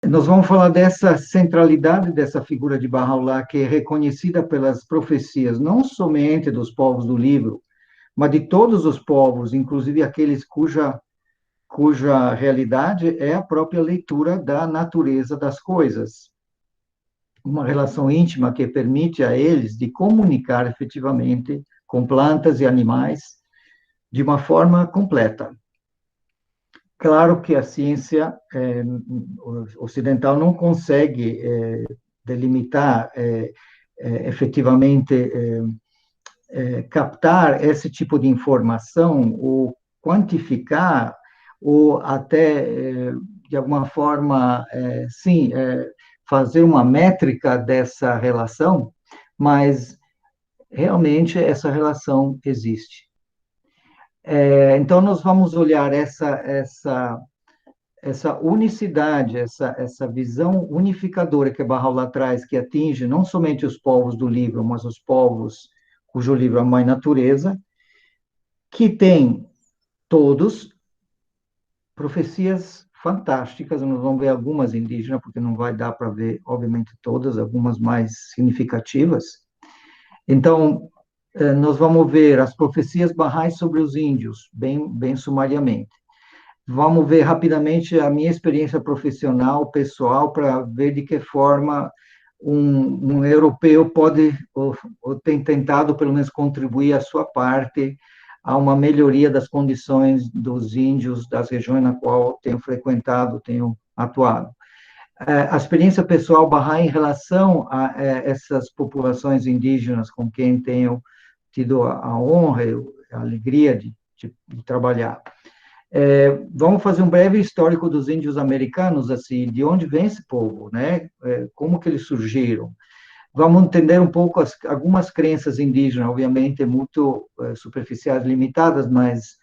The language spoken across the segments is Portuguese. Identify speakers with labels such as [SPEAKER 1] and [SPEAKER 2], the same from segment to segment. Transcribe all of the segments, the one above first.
[SPEAKER 1] Nós vamos falar dessa centralidade dessa figura de Bahá'u'lláh, que é reconhecida pelas profecias, não somente dos povos do livro, mas de todos os povos, inclusive aqueles cuja realidade é a própria leitura da natureza das coisas. Uma relação íntima que permite a eles de comunicar efetivamente com plantas e animais de uma forma completa. Claro que a ciência ocidental não consegue delimitar efetivamente, captar esse tipo de informação, ou quantificar, ou até, de alguma forma, sim, fazer uma métrica dessa relação, mas realmente essa relação existe. Então, nós vamos olhar essa unicidade, essa visão unificadora que Bahá'u'lláh traz, que atinge não somente os povos do livro, mas os povos cujo livro é a Mãe Natureza, que tem todos profecias fantásticas. Nós vamos ver algumas indígenas, porque não vai dar para ver, obviamente, todas, algumas mais significativas. Então, nós vamos ver as profecias Bahá'ís sobre os índios, bem sumariamente. Vamos ver rapidamente a minha experiência profissional, pessoal, para ver de que forma um europeu pode, ou tem tentado, pelo menos, contribuir a sua parte a uma melhoria das condições dos índios das regiões na qual tenho frequentado, tenho atuado. A experiência pessoal Bahá'í em relação a essas populações indígenas com quem tenho tido a honra e a alegria de trabalhar. Vamos fazer um breve histórico dos índios americanos, assim, de onde vem esse povo, né? Como que eles surgiram. Vamos entender um pouco algumas crenças indígenas, obviamente muito superficiais, limitadas, mas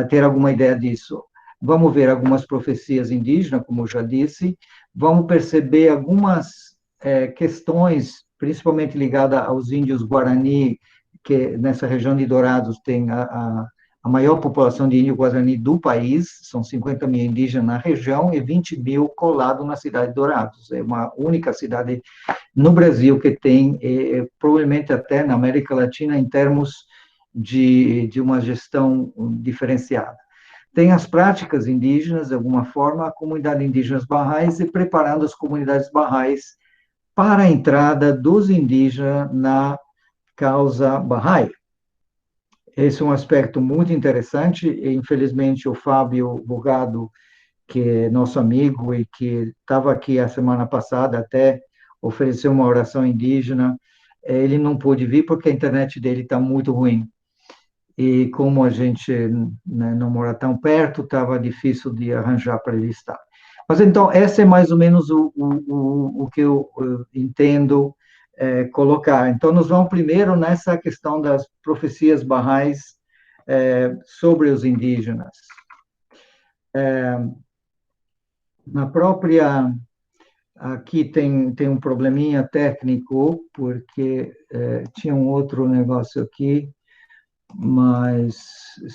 [SPEAKER 1] ter alguma ideia disso. Vamos ver algumas profecias indígenas, como eu já disse. Vamos perceber algumas questões, principalmente ligadas aos índios Guarani, que nessa região de Dourados tem a maior população de índio Guarani do país, são 50 mil indígenas na região e 20 mil colados na cidade de Dourados. É uma única cidade no Brasil que tem, provavelmente até na América Latina, em termos de uma gestão diferenciada. Tem as práticas indígenas, de alguma forma, a comunidade indígena Bahá'ís, e preparando as comunidades Bahá'ís para a entrada dos indígenas na causa Bahá'í. Esse é um aspecto muito interessante, e infelizmente o Fábio Bugado, que é nosso amigo e que estava aqui a semana passada, até ofereceu uma oração indígena, ele não pôde vir porque a internet dele está muito ruim. E como a gente, né, não mora tão perto, estava difícil de arranjar para ele estar. Mas então, esse é mais ou menos o que eu entendo colocar. Então, nós vamos primeiro nessa questão das profecias Bahá'ís sobre os indígenas. Na própria, aqui tem um probleminha técnico, porque tinha um outro negócio aqui, mas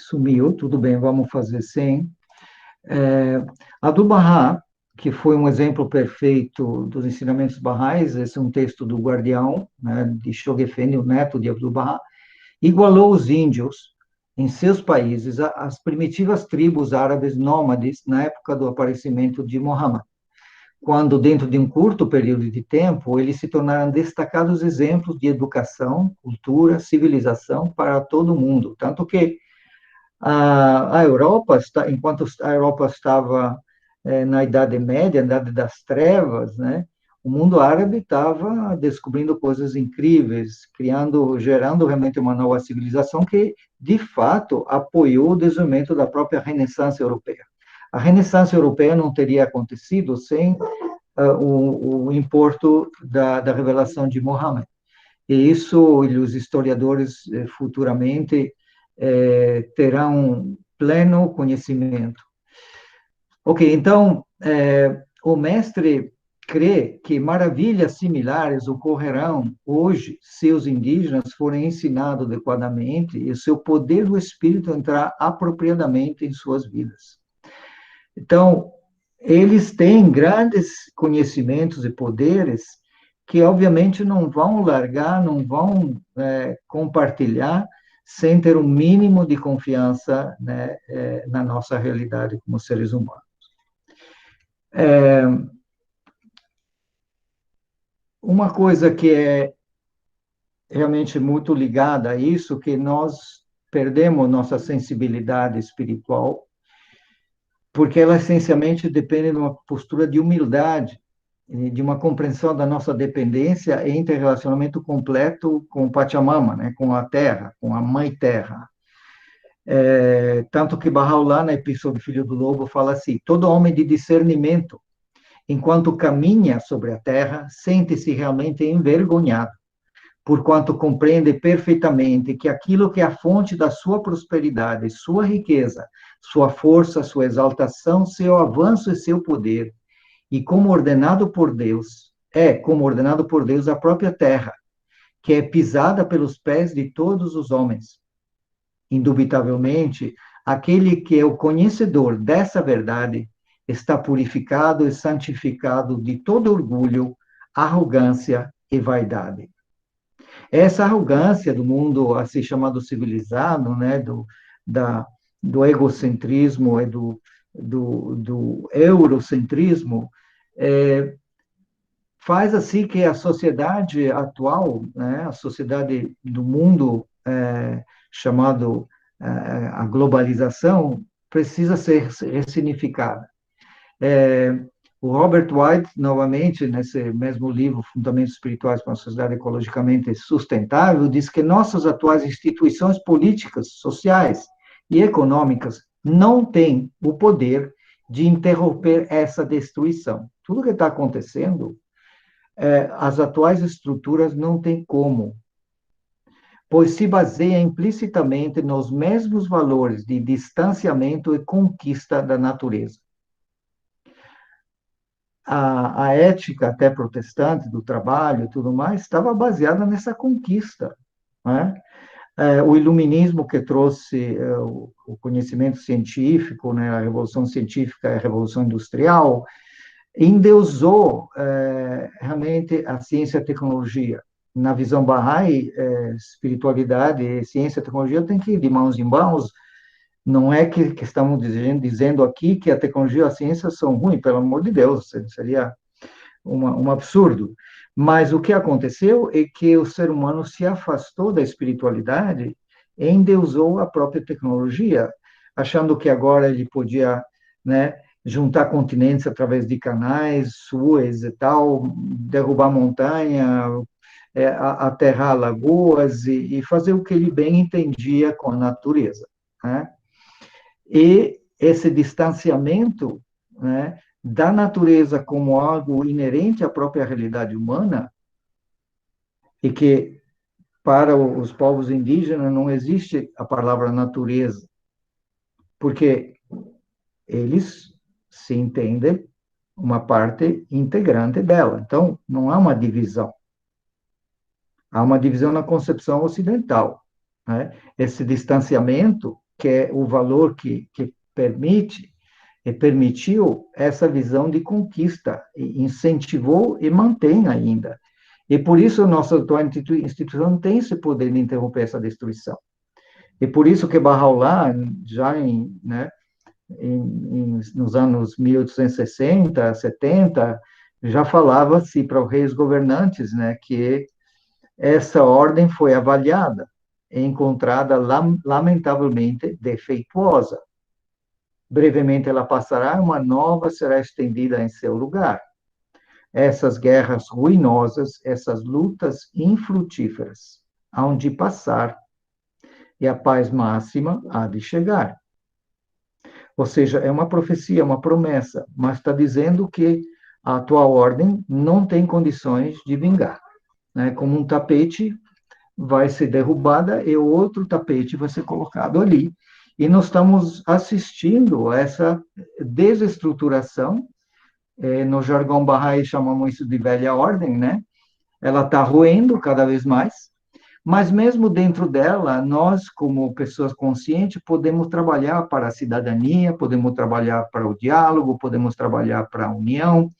[SPEAKER 1] sumiu, tudo bem, vamos fazer sem. Abdu'l-Bahá, que foi um exemplo perfeito dos ensinamentos Bahá'ís, esse é um texto do Guardião, né, de Shoghi Effendi, o neto de Abdu'l-Bahá, igualou os índios em seus países às primitivas tribos árabes nômades na época do aparecimento de Muhammad, quando, dentro de um curto período de tempo, eles se tornaram destacados exemplos de educação, cultura, civilização para todo o mundo. Tanto que a Europa, enquanto a Europa estava na Idade Média, na Idade das Trevas, né, o mundo árabe estava descobrindo coisas incríveis, gerando realmente uma nova civilização que, de fato, apoiou o desenvolvimento da própria Renascença Europeia. A Renascença Europeia não teria acontecido sem o importo da revelação de Muhammad. E isso os historiadores futuramente terão pleno conhecimento. Ok, então, o mestre crê que maravilhas similares ocorrerão hoje se os indígenas forem ensinados adequadamente e o seu poder do espírito entrar apropriadamente em suas vidas. Então, eles têm grandes conhecimentos e poderes que, obviamente, não vão largar, não vão compartilhar sem ter um mínimo de confiança, né, na nossa realidade como seres humanos. Uma coisa que é realmente muito ligada a isso, que nós perdemos nossa sensibilidade espiritual, porque ela essencialmente depende de uma postura de humildade, de uma compreensão da nossa dependência e interrelacionamento completo com o Pachamama, né, com a Terra, com a Mãe Terra. Tanto que Bahá'u'lláh, na Epístola do Filho do Lobo, fala assim: todo homem de discernimento, enquanto caminha sobre a Terra, sente-se realmente envergonhado, porquanto compreende perfeitamente que aquilo que é a fonte da sua prosperidade, sua riqueza, sua força, sua exaltação, seu avanço e seu poder, e como ordenado por Deus, a própria terra, que é pisada pelos pés de todos os homens. Indubitavelmente, aquele que é o conhecedor dessa verdade está purificado e santificado de todo orgulho, arrogância e vaidade. Essa arrogância do mundo assim chamado civilizado, né, do egocentrismo e do eurocentrismo, faz assim que a sociedade atual, né, a sociedade do mundo chamado a globalização, precisa ser ressignificada. O Robert White, novamente, nesse mesmo livro, Fundamentos Espirituais para uma Sociedade Ecologicamente Sustentável, diz que nossas atuais instituições políticas, sociais e econômicas não têm o poder de interromper essa destruição. Tudo que está acontecendo, as atuais estruturas não têm como, pois se baseia implicitamente nos mesmos valores de distanciamento e conquista da natureza. A ética até protestante do trabalho e tudo mais estava baseada nessa conquista, né? O iluminismo que trouxe o conhecimento científico, né, a revolução científica e a revolução industrial, endeusou realmente a ciência e a tecnologia. Na visão Bahá'í, espiritualidade e ciência e tecnologia têm que ir de mãos em mãos. Não é que estamos dizendo aqui que a tecnologia e a ciência são ruins, pelo amor de Deus, seria um absurdo. Mas o que aconteceu é que o ser humano se afastou da espiritualidade e endeusou a própria tecnologia, achando que agora ele podia, né, juntar continentes através de canais, Suez e tal, derrubar montanha, aterrar lagoas e fazer o que ele bem entendia com a natureza, né? E esse distanciamento, né, da natureza como algo inerente à própria realidade humana, e que para os povos indígenas não existe a palavra natureza, porque eles se entendem uma parte integrante dela. Então, não há uma divisão. Há uma divisão na concepção ocidental, né? Esse distanciamento, que é o valor que permitiu essa visão de conquista, incentivou e mantém ainda. E por isso a nossa atual instituição tem esse poder de interromper essa destruição. E por isso que Bahá'u'lláh, já nos anos 1860, 70, já falava-se para os reis governantes, né, que essa ordem foi avaliada e encontrada lamentavelmente defeituosa. Brevemente ela passará, uma nova será estendida em seu lugar. Essas guerras ruinosas, essas lutas infrutíferas, hão de passar e a paz máxima há de chegar. Ou seja, é uma profecia, uma promessa, mas está dizendo que a atual ordem não tem condições de vingar, né? Como um tapete vai ser derrubada e outro tapete vai ser colocado ali. E nós estamos assistindo a essa desestruturação. No jargão Bahá'í chamamos isso de velha ordem, né? Ela está roendo cada vez mais, Mas mesmo dentro dela, nós, como pessoas conscientes, podemos trabalhar para a cidadania, podemos trabalhar para o diálogo, podemos trabalhar para a união,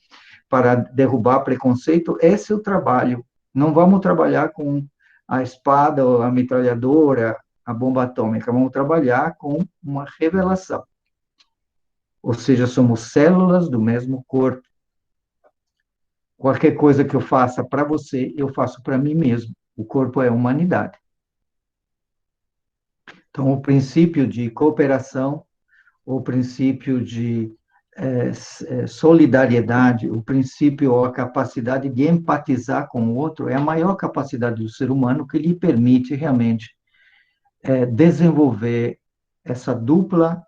[SPEAKER 1] para derrubar preconceito. Esse é o trabalho. Não vamos trabalhar com a espada, a metralhadora, a bomba atômica, vamos trabalhar com uma revelação. Ou seja, somos células do mesmo corpo. Qualquer coisa que eu faça para você, eu faço para mim mesmo. O corpo é a humanidade. Então, o princípio de cooperação, o princípio de solidariedade, o princípio ou a capacidade de empatizar com o outro é a maior capacidade do ser humano que lhe permite realmente desenvolver essa dupla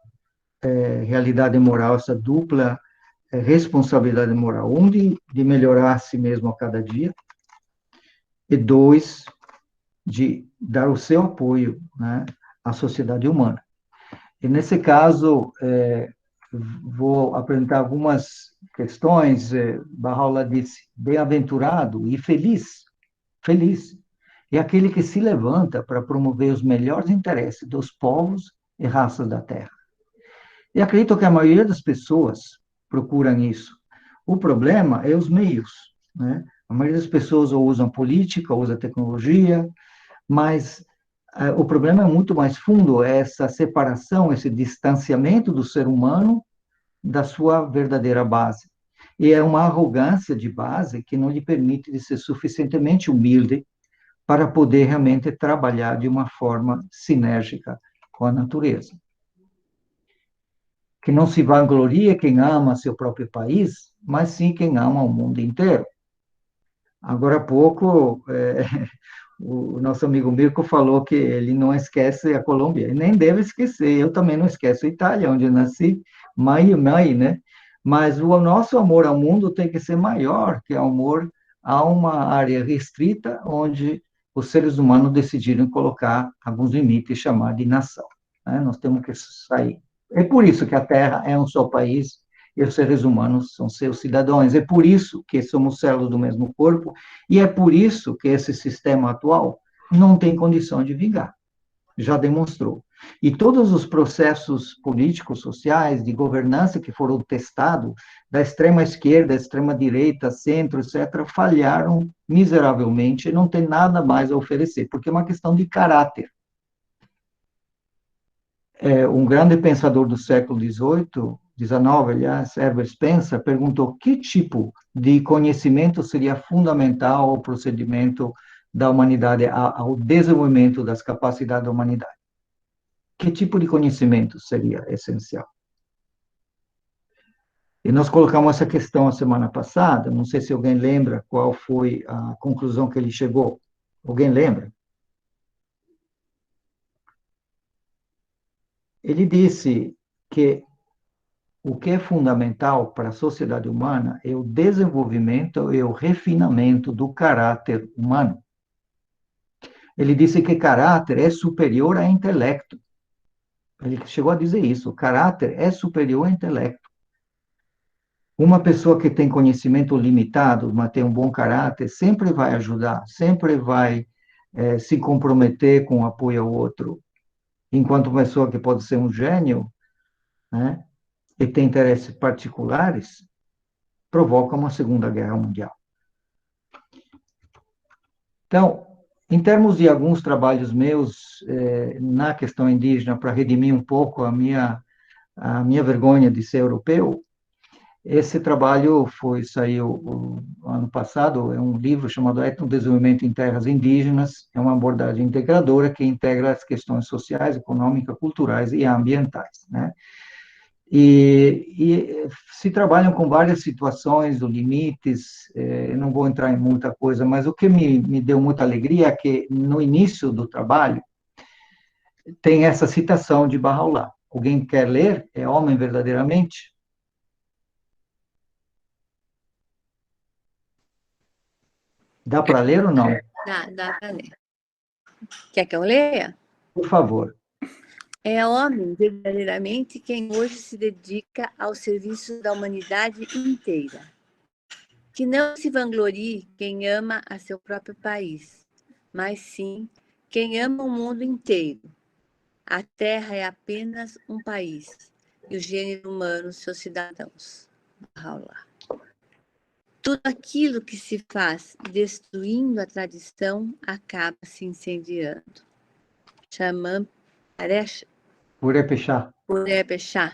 [SPEAKER 1] realidade moral, essa dupla responsabilidade moral. Um, de melhorar a si mesmo a cada dia, e dois, de dar o seu apoio, né, à sociedade humana. E nesse caso, vou apresentar algumas questões. Bahá'u'lláh disse: bem-aventurado e feliz, feliz, é aquele que se levanta para promover os melhores interesses dos povos e raças da Terra. E acredito que a maioria das pessoas procuram isso. O problema é os meios, né? A maioria das pessoas ou usam política, ou usa tecnologia, mas o problema é muito mais fundo, é essa separação, esse distanciamento do ser humano da sua verdadeira base. E é uma arrogância de base que não lhe permite de ser suficientemente humilde para poder realmente trabalhar de uma forma sinérgica com a natureza. Que não se vangloria quem ama seu próprio país, mas sim quem ama o mundo inteiro. Agora há pouco, o nosso amigo Mirko falou que ele não esquece a Colômbia, e nem deve esquecer, eu também não esqueço a Itália, onde eu nasci, mãe, né? Mas o nosso amor ao mundo tem que ser maior que o amor a uma área restrita, onde os seres humanos decidiram colocar alguns limites, chamar de nação, né? Nós temos que sair. É por isso que a Terra é um só país, e os seres humanos são seus cidadãos. É por isso que somos células do mesmo corpo, e é por isso que esse sistema atual não tem condição de vingar. Já demonstrou. E todos os processos políticos, sociais, de governança que foram testados, da extrema esquerda, extrema direita, centro, etc., falharam miseravelmente e não tem nada mais a oferecer, porque é uma questão de caráter. Um grande pensador do século XVIII, XIX, aliás, Herbert Spencer, perguntou que tipo de conhecimento seria fundamental ao procedimento da humanidade, ao desenvolvimento das capacidades da humanidade. Que tipo de conhecimento seria essencial? E nós colocamos essa questão a semana passada, não sei se alguém lembra qual foi a conclusão que ele chegou. Alguém lembra? Ele disse que o que é fundamental para a sociedade humana é o desenvolvimento e o refinamento do caráter humano. Ele disse que caráter é superior a intelecto. Ele chegou a dizer isso: o caráter é superior ao intelecto. Uma pessoa que tem conhecimento limitado, mas tem um bom caráter, sempre vai ajudar, sempre vai se comprometer com o apoio ao outro. Enquanto uma pessoa que pode ser um gênio, né, e tem interesses particulares, provoca uma Segunda Guerra Mundial. Então, em termos de alguns trabalhos meus na questão indígena, para redimir um pouco a minha vergonha de ser europeu, esse trabalho saiu ano passado, é um livro chamado Etnodesenvolvimento em Terras Indígenas, é uma abordagem integradora que integra as questões sociais, econômicas, culturais e ambientais, né? E se trabalham com várias situações, ou limites, não vou entrar em muita coisa, mas o que me deu muita alegria é que, no início do trabalho, tem essa citação de Bahá'u'lláh. Alguém quer ler? É homem verdadeiramente? Dá para ler ou não?
[SPEAKER 2] Dá para ler. Quer que eu leia?
[SPEAKER 1] Por favor.
[SPEAKER 2] É homem verdadeiramente quem hoje se dedica ao serviço da humanidade inteira. Que não se vanglorie quem ama a seu próprio país, mas sim quem ama o mundo inteiro. A Terra é apenas um país, e o gênero humano, seus cidadãos. Baha'u'lláh. Tudo aquilo que se faz destruindo a tradição acaba se incendiando. Xamã
[SPEAKER 1] Puré-Pechá.
[SPEAKER 2] Puré-Pechá,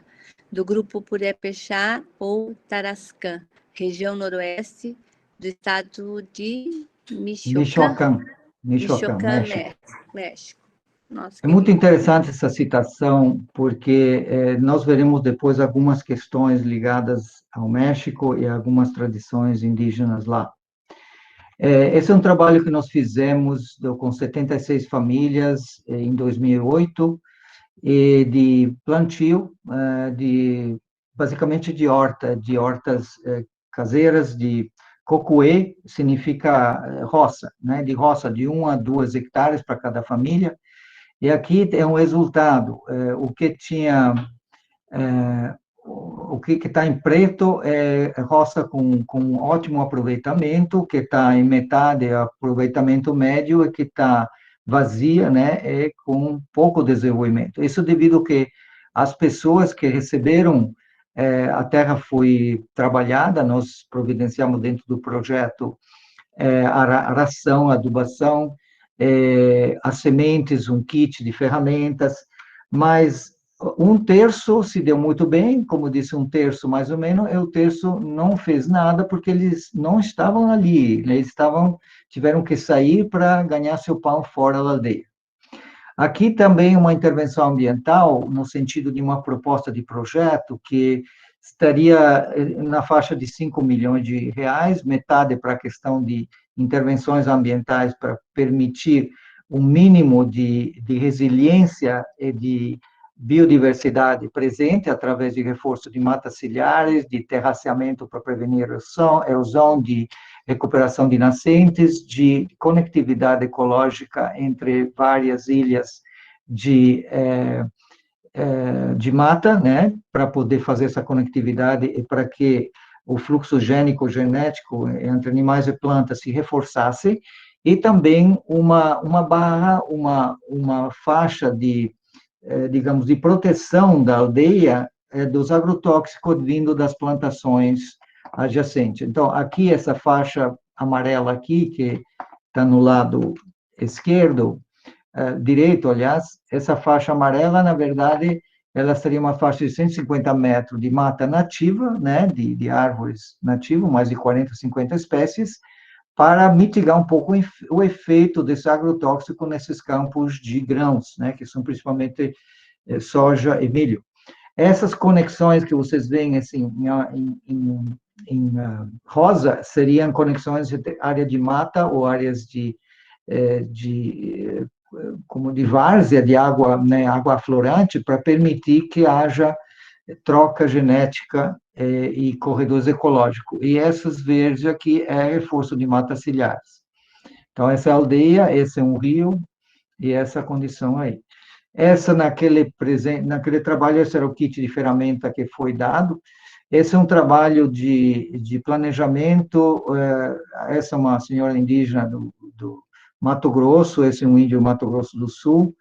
[SPEAKER 2] do grupo Puré-Pechá ou Tarascan, região noroeste do estado de
[SPEAKER 1] Michoacán,
[SPEAKER 2] Michoacán,
[SPEAKER 1] México.
[SPEAKER 2] México. Nosso
[SPEAKER 1] É muito
[SPEAKER 2] querido.
[SPEAKER 1] interessante essa citação, porque nós veremos depois algumas questões ligadas ao México e algumas tradições indígenas lá. Esse é um trabalho que nós fizemos com 76 famílias em 2008, e de plantio, basicamente de hortas caseiras, de cocuê, significa roça, né? De roça de 1 a 2 hectares para cada família. E aqui é um resultado, o que tinha, o que está em preto é roça com ótimo aproveitamento, que está em metade é aproveitamento médio, e que está vazia, né, é com pouco desenvolvimento. Isso devido a que as pessoas que receberam, a terra foi trabalhada, nós providenciamos dentro do projeto a ração, a adubação, as sementes, um kit de ferramentas, mas um terço se deu muito bem, como disse, um terço mais ou menos, e o terço não fez nada porque eles não estavam ali, né? Eles tiveram que sair para ganhar seu pão fora da aldeia. Aqui também uma intervenção ambiental, no sentido de uma proposta de projeto que estaria na faixa de 5 milhões de reais, metade para a questão de intervenções ambientais para permitir um mínimo de resiliência e de biodiversidade presente através de reforço de matas ciliares, de terraceamento para prevenir erosão, de recuperação de nascentes, de conectividade ecológica entre várias ilhas de mata, né, para poder fazer essa conectividade e para que o fluxo gênico-genético entre animais e plantas se reforçasse, e também uma barra, uma faixa de, digamos, de proteção da aldeia dos agrotóxicos vindo das plantações adjacentes. Então, aqui, essa faixa amarela aqui, que está no lado esquerdo, direito, aliás, essa faixa amarela, na verdade, ela seria uma faixa de 150 metros de mata nativa, né, de árvores nativas, mais de 40, 50 espécies, para mitigar um pouco o efeito desse agrotóxico nesses campos de grãos, né, que são principalmente soja e milho. Essas conexões que vocês veem assim, em rosa seriam conexões entre área de mata ou áreas como de várzea, de água, né, água aflorante, para permitir que haja troca genética e corredores ecológicos. E essas verdes aqui é reforço de matas ciliares. Então, essa é a aldeia, esse é um rio, e essa condição aí. Essa, naquele trabalho, esse era o kit de ferramenta que foi dado. Esse é um trabalho de planejamento. Essa é uma senhora indígena do Mato Grosso, esse é um índio do Mato Grosso do Sul,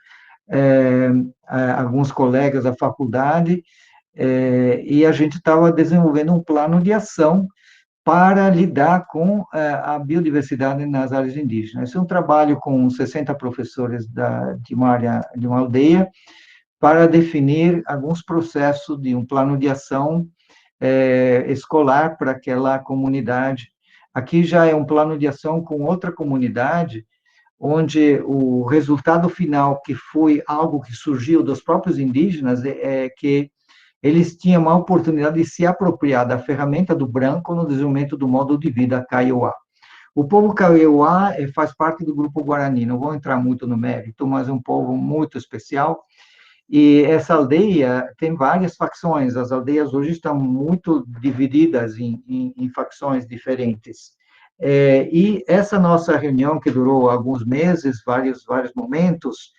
[SPEAKER 1] alguns colegas da faculdade, e a gente estava desenvolvendo um plano de ação para lidar com a biodiversidade nas áreas indígenas. Esse é um trabalho com 60 professores de uma aldeia, para definir alguns processos de um plano de ação escolar para aquela comunidade. Aqui já é um plano de ação com outra comunidade, onde o resultado final, que foi algo que surgiu dos próprios indígenas, é que eles tinham uma oportunidade de se apropriar da ferramenta do branco no desenvolvimento do modo de vida Kaiowá. O povo Kaiowá faz parte do grupo Guarani, não vou entrar muito no mérito, mas é um povo muito especial, e essa aldeia tem várias facções, as aldeias hoje estão muito divididas em facções diferentes. E essa nossa reunião, que durou alguns meses, vários momentos,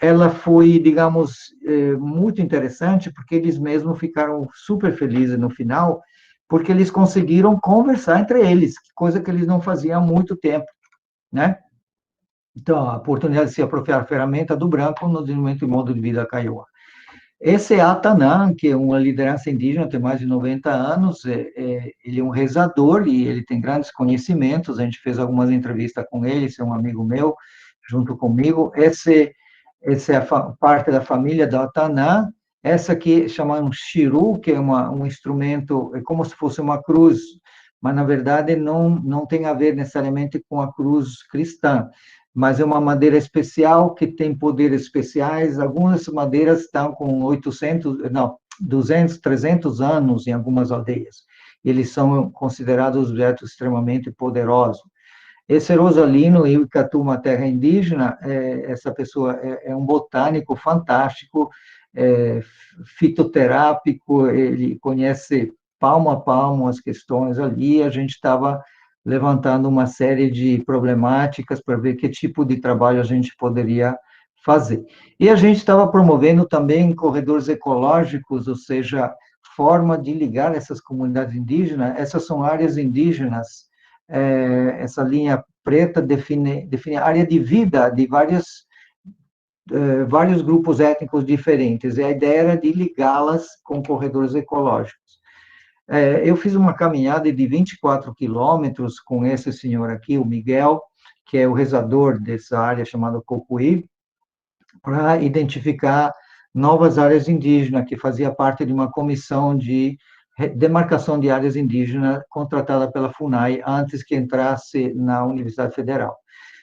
[SPEAKER 1] ela foi, digamos, muito interessante, porque eles mesmos ficaram super felizes no final, porque eles conseguiram conversar entre eles, coisa que eles não faziam há muito tempo, né? Então, a oportunidade de se apropriar a ferramenta do branco no desenvolvimento do modo de vida Kaiowá. Esse é Atanan, que é uma liderança indígena, tem mais de 90 anos, ele é um rezador e ele tem grandes conhecimentos, a gente fez algumas entrevistas com ele, esse é um amigo meu, junto comigo. Essa é a parte da família da Atanan. Essa aqui chama um chiru, que é um instrumento, é como se fosse uma cruz, mas na verdade não tem a ver necessariamente com a cruz cristã, mas é uma madeira especial que tem poderes especiais. Algumas madeiras estão com 800, não, 200, 300 anos em algumas aldeias. Eles são considerados objetos extremamente poderosos. Esse Rosalino Icatu, uma terra indígena, essa pessoa é um botânico fantástico, fitoterápico, ele conhece palmo a palmo as questões ali, a gente estava levantando uma série de problemáticas para ver que tipo de trabalho a gente poderia fazer. E a gente estava promovendo também corredores ecológicos, ou seja, forma de ligar essas comunidades indígenas, essas são áreas indígenas, essa linha preta define a área de vida de vários grupos étnicos diferentes, e a ideia era de ligá-las com corredores ecológicos. Eu fiz uma caminhada de 24 quilômetros com esse senhor aqui, o Miguel, que é o rezador dessa área chamada Cocuí, para identificar novas áreas indígenas, que fazia parte de uma comissão de demarcação de áreas indígenas contratada pela FUNAI antes que entrasse na Universidade Federal.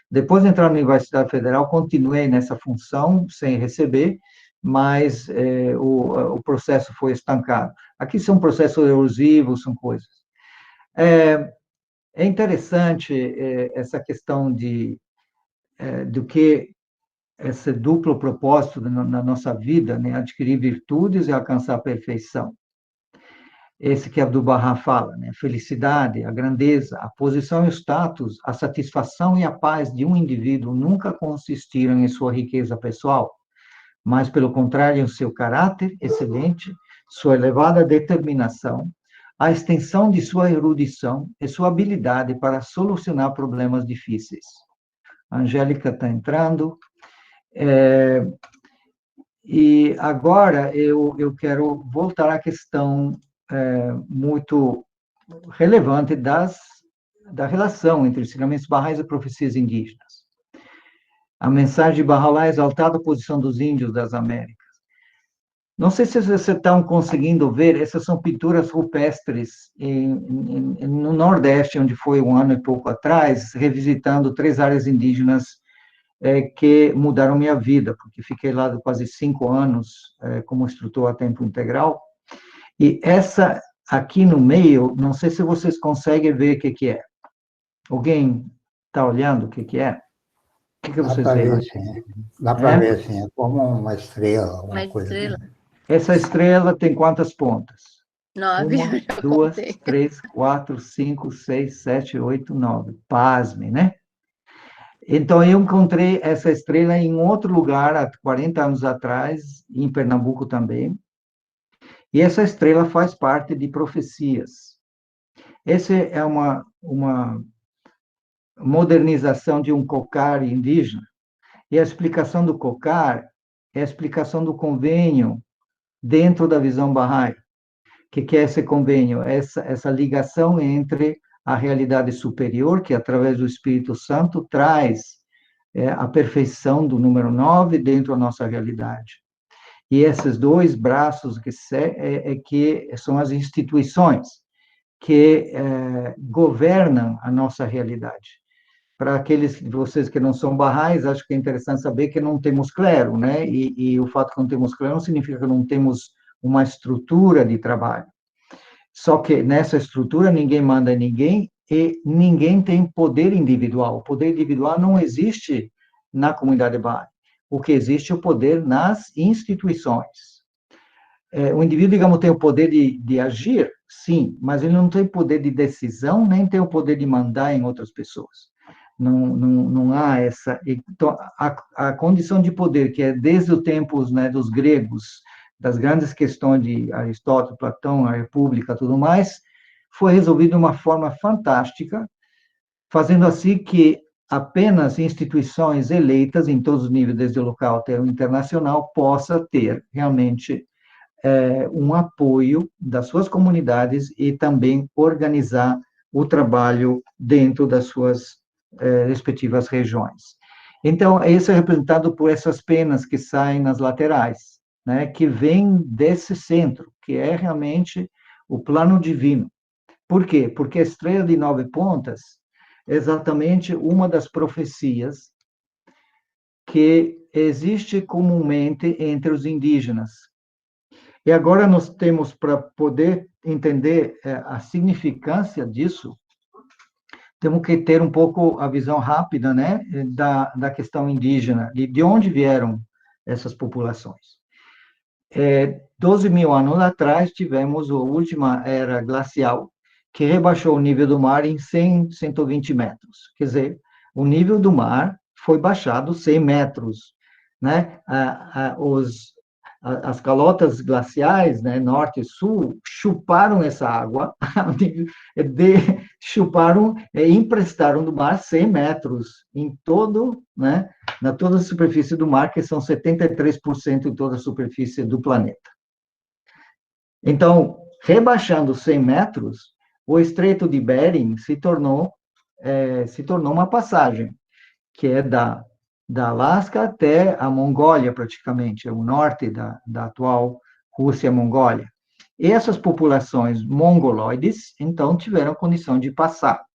[SPEAKER 1] Depois de entrar na Universidade Federal, continuei nessa função, sem receber, mas o processo foi estancado. Aqui são processos erosivos, são coisas. É interessante essa questão do que esse duplo propósito na nossa vida, né? Adquirir virtudes e alcançar a perfeição. Esse que Abdu'l-Bahá fala, né? Felicidade, a grandeza, a posição e o status, a satisfação e a paz de um indivíduo nunca consistiram em sua riqueza pessoal, mas, pelo contrário, em seu caráter excelente, sua elevada determinação, a extensão de sua erudição e sua habilidade para solucionar problemas difíceis. A Angélica está entrando. E agora eu quero voltar à questão muito relevante da relação entre ensinamentos barrais e profecias indígenas. A mensagem de Bahá'u'lláh é exaltada a posição dos índios das Américas. Não sei se vocês estão conseguindo ver, essas são pinturas rupestres no Nordeste, onde foi um ano e pouco atrás, revisitando 3 áreas indígenas que mudaram minha vida, porque fiquei lá quase 5 anos como instrutor a tempo integral. E essa aqui no meio, não sei se vocês conseguem ver o que é. Alguém está olhando o que é? O que vocês veem?
[SPEAKER 3] Dá para ver, sim. É como uma estrela, uma coisa
[SPEAKER 2] estrela.
[SPEAKER 3] assim.
[SPEAKER 1] Essa estrela tem quantas pontas?
[SPEAKER 2] 9.
[SPEAKER 1] 1, 2, 3, 4, 5, 6, 7, 8, 9. Pasme, né? Então, eu encontrei essa estrela em outro lugar, há 40 anos atrás, em Pernambuco também. E essa estrela faz parte de profecias. Essa é uma modernização de um cocar indígena. E a explicação do cocar é a explicação do convênio dentro da visão Bahá'í. O que é esse convênio? Essa ligação entre a realidade superior, que através do Espírito Santo traz a perfeição do número 9 dentro da nossa realidade. E esses 2 braços que são as instituições que governam a nossa realidade. Para aqueles de vocês que não são barrais, acho que é interessante saber que não temos clero, né? E o fato de que não temos clero não significa que não temos uma estrutura de trabalho. Só que nessa estrutura ninguém manda em ninguém e ninguém tem poder individual. O poder individual não existe na comunidade Bahá'í. O que existe é o poder nas instituições. O indivíduo, digamos, tem o poder de agir, sim, mas ele não tem poder de decisão, nem tem o poder de mandar em outras pessoas. Não há essa... Então, a condição de poder, que é desde os tempos, né, dos gregos, das grandes questões de Aristóteles, Platão, a República, tudo mais, foi resolvido de uma forma fantástica, fazendo assim que apenas instituições eleitas em todos os níveis, desde o local até o internacional, possa ter realmente um apoio das suas comunidades e também organizar o trabalho dentro das suas respectivas regiões. Então, isso é representado por essas penas que saem nas laterais, né, que vêm desse centro, que é realmente o plano divino. Por quê? Porque a estrela de 9 pontas é exatamente uma das profecias que existe comumente entre os indígenas. E agora nós temos, para poder entender a significância disso, temos que ter um pouco a visão rápida, né, da questão indígena, de onde vieram essas populações. 12 mil anos atrás, tivemos a última era glacial, que rebaixou o nível do mar em 100, 120 metros. Quer dizer, o nível do mar foi baixado 100 metros, né? As calotas glaciais, né, norte e sul, chuparam essa água, chuparam e emprestaram do mar 100 metros em todo, né, na toda a superfície do mar, que são 73% de toda a superfície do planeta. Então, rebaixando 100 metros, o Estreito de Bering se tornou uma passagem, que é da Alasca até a Mongólia, praticamente, o norte da atual Rússia-Mongólia. E essas populações mongoloides, então, tiveram condição de passar.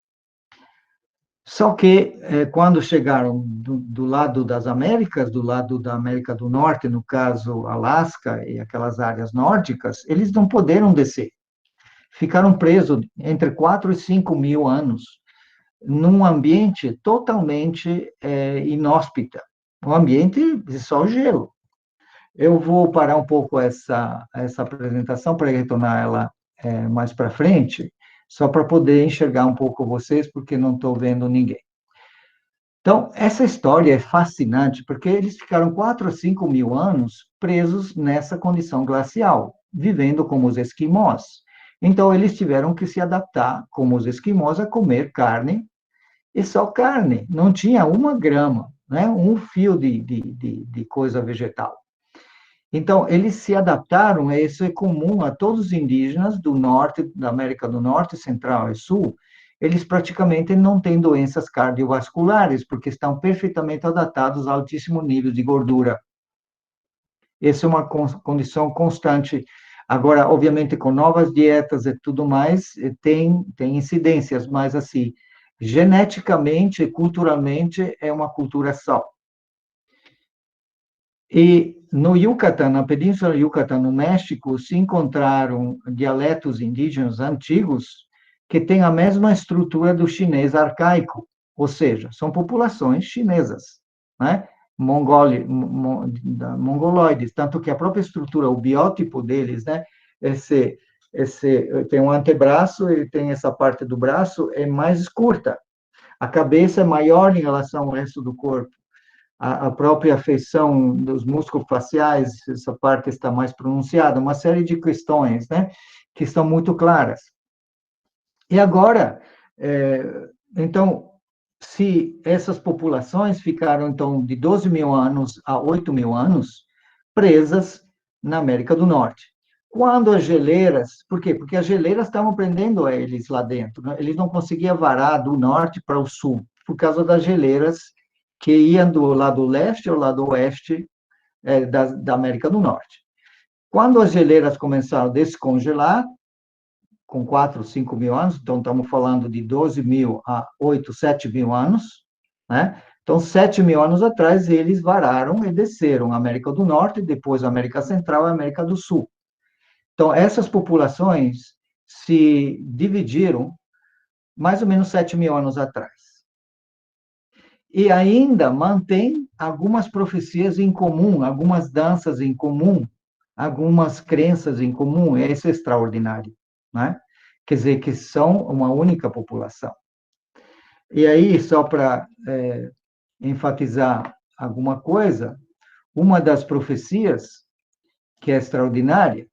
[SPEAKER 1] Só que, quando chegaram do lado das Américas, do lado da América do Norte, no caso, Alasca e aquelas áreas nórdicas, eles não puderam descer. Ficaram presos entre 4 e 5 mil anos, num ambiente totalmente inóspita, um ambiente de só gelo. Eu vou parar um pouco essa apresentação para retornar ela mais para frente, só para poder enxergar um pouco vocês, porque não estou vendo ninguém. Então, essa história é fascinante, porque eles ficaram 4 a 5 mil anos presos nessa condição glacial, vivendo como os esquimós. Então, eles tiveram que se adaptar, como os esquimós, a comer carne, e só carne, não tinha uma grama, né? Um fio de coisa vegetal. Então, eles se adaptaram, isso é comum a todos os indígenas do norte, da América do Norte, Central e Sul, eles praticamente não têm doenças cardiovasculares, porque estão perfeitamente adaptados a altíssimo nível de gordura. Essa é uma condição constante. Agora, obviamente, com novas dietas e tudo mais, tem incidências, mas, assim, geneticamente, culturalmente, é uma cultura só. E no Yucatán, na Península do Yucatán, no México, se encontraram dialetos indígenas antigos que têm a mesma estrutura do chinês arcaico, ou seja, são populações chinesas, né? Mongoloides, tanto que a própria estrutura, o biótipo deles, né? Esse tem um antebraço e tem essa parte do braço é mais curta. A cabeça é maior em relação ao resto do corpo. A própria feição dos músculos faciais, essa parte está mais pronunciada, uma série de questões, né, que estão muito claras. E agora, então, se essas populações ficaram, então, de 12 mil anos a 8 mil anos presas na América do Norte. Quando as geleiras, por quê? Porque as geleiras estavam prendendo eles lá dentro, né? Eles não conseguiam varar do norte para o sul, por causa das geleiras que iam do lado leste ao lado oeste da América do Norte. Quando as geleiras começaram a descongelar, com 4, 5 mil anos, então estamos falando de 12 mil a 8, 7 mil anos, né? Então, 7 mil anos atrás, eles vararam e desceram a América do Norte, depois a América Central e a América do Sul. Então, essas populações se dividiram mais ou menos 7 mil anos atrás. E ainda mantém algumas profecias em comum, algumas danças em comum, algumas crenças em comum, isso é extraordinário, né? Quer dizer, que são uma única população. E aí, só para enfatizar alguma coisa, uma das profecias, que é extraordinária,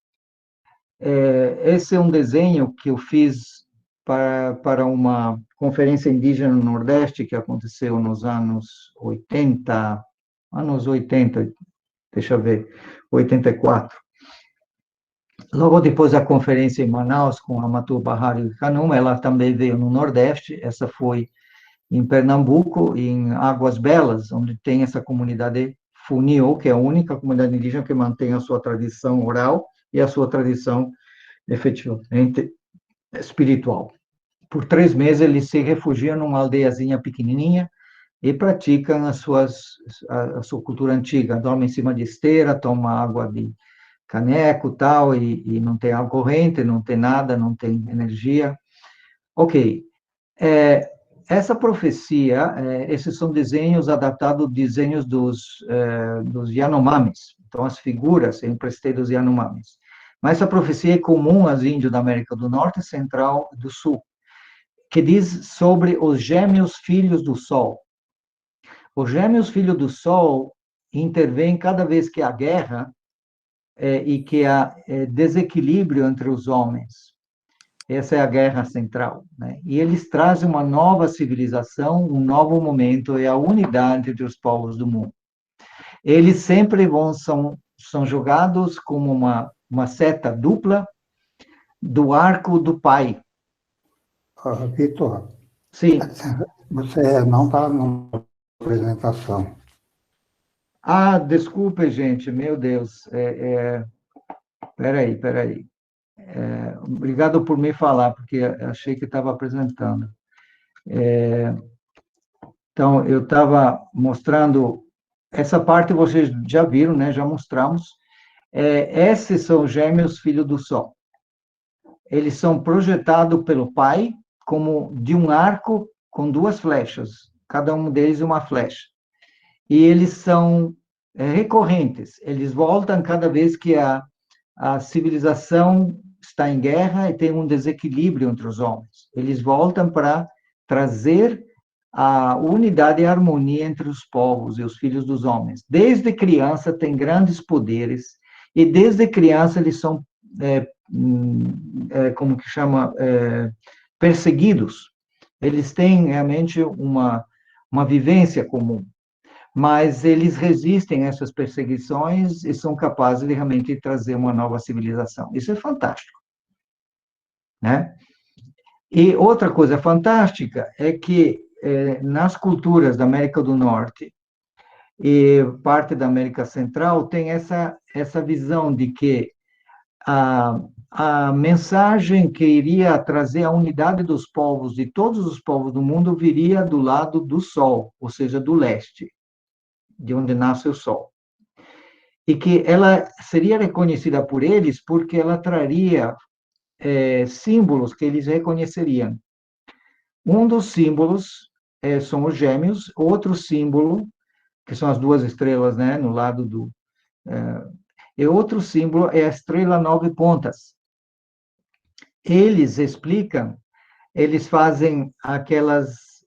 [SPEAKER 1] esse é um desenho que eu fiz para uma conferência indígena no Nordeste que aconteceu nos anos 80, deixa eu ver, 84. Logo depois da conferência em Manaus, com a Matu Barrari e Canuma, ela também veio no Nordeste, essa foi em Pernambuco, em Águas Belas, onde tem essa comunidade Funiô, que é a única comunidade indígena que mantém a sua tradição oral e a sua tradição efetivamente espiritual. Por 3 meses, eles se refugiam numa aldeiazinha pequenininha e praticam a sua cultura antiga. Dormem em cima de esteira, tomam água de caneco tal, e não tem água corrente, não tem nada, não tem energia. Ok. Essa profecia, esses são desenhos adaptados, desenhos dos Yanomamis. Então, as figuras eu emprestei dos Yanomamis. Mas essa profecia é comum aos índios da América do Norte, Central e do Sul, que diz sobre os gêmeos filhos do Sol. Os gêmeos filhos do Sol intervêm cada vez que há guerra e que há desequilíbrio entre os homens. Essa é a guerra central, né? E eles trazem uma nova civilização, um novo momento e a unidade entre os povos do mundo. Eles sempre são jogados como uma seta dupla do arco do pai.
[SPEAKER 3] Vitor,
[SPEAKER 1] Sim.
[SPEAKER 3] você não está na apresentação.
[SPEAKER 1] Ah, desculpe, gente, meu Deus. Peraí. Obrigado por me falar, porque achei que estava apresentando. Então, eu estava mostrando, essa parte vocês já viram, né? Já mostramos. Esses são gêmeos filhos do Sol. Eles são projetados pelo pai como de um arco com 2 flechas, cada um deles uma flecha. E eles são recorrentes, eles voltam cada vez que a civilização está em guerra e tem um desequilíbrio entre os homens. Eles voltam para trazer a unidade e a harmonia entre os povos e os filhos dos homens. Desde criança têm grandes poderes e desde criança eles são, como que chama, perseguidos. Eles têm realmente uma vivência comum, mas eles resistem a essas perseguições e são capazes de realmente trazer uma nova civilização. Isso é fantástico, né? E outra coisa fantástica é que nas culturas da América do Norte e parte da América Central tem essa visão de que a mensagem que iria trazer a unidade dos povos, de todos os povos do mundo, viria do lado do Sol, ou seja, do leste, de onde nasce o Sol. E que ela seria reconhecida por eles porque ela traria símbolos que eles reconheceriam. Um dos símbolos são os gêmeos, outro símbolo, que são as 2 estrelas, né, no lado do... e outro símbolo é a estrela 9 pontas. Eles explicam, eles fazem aquelas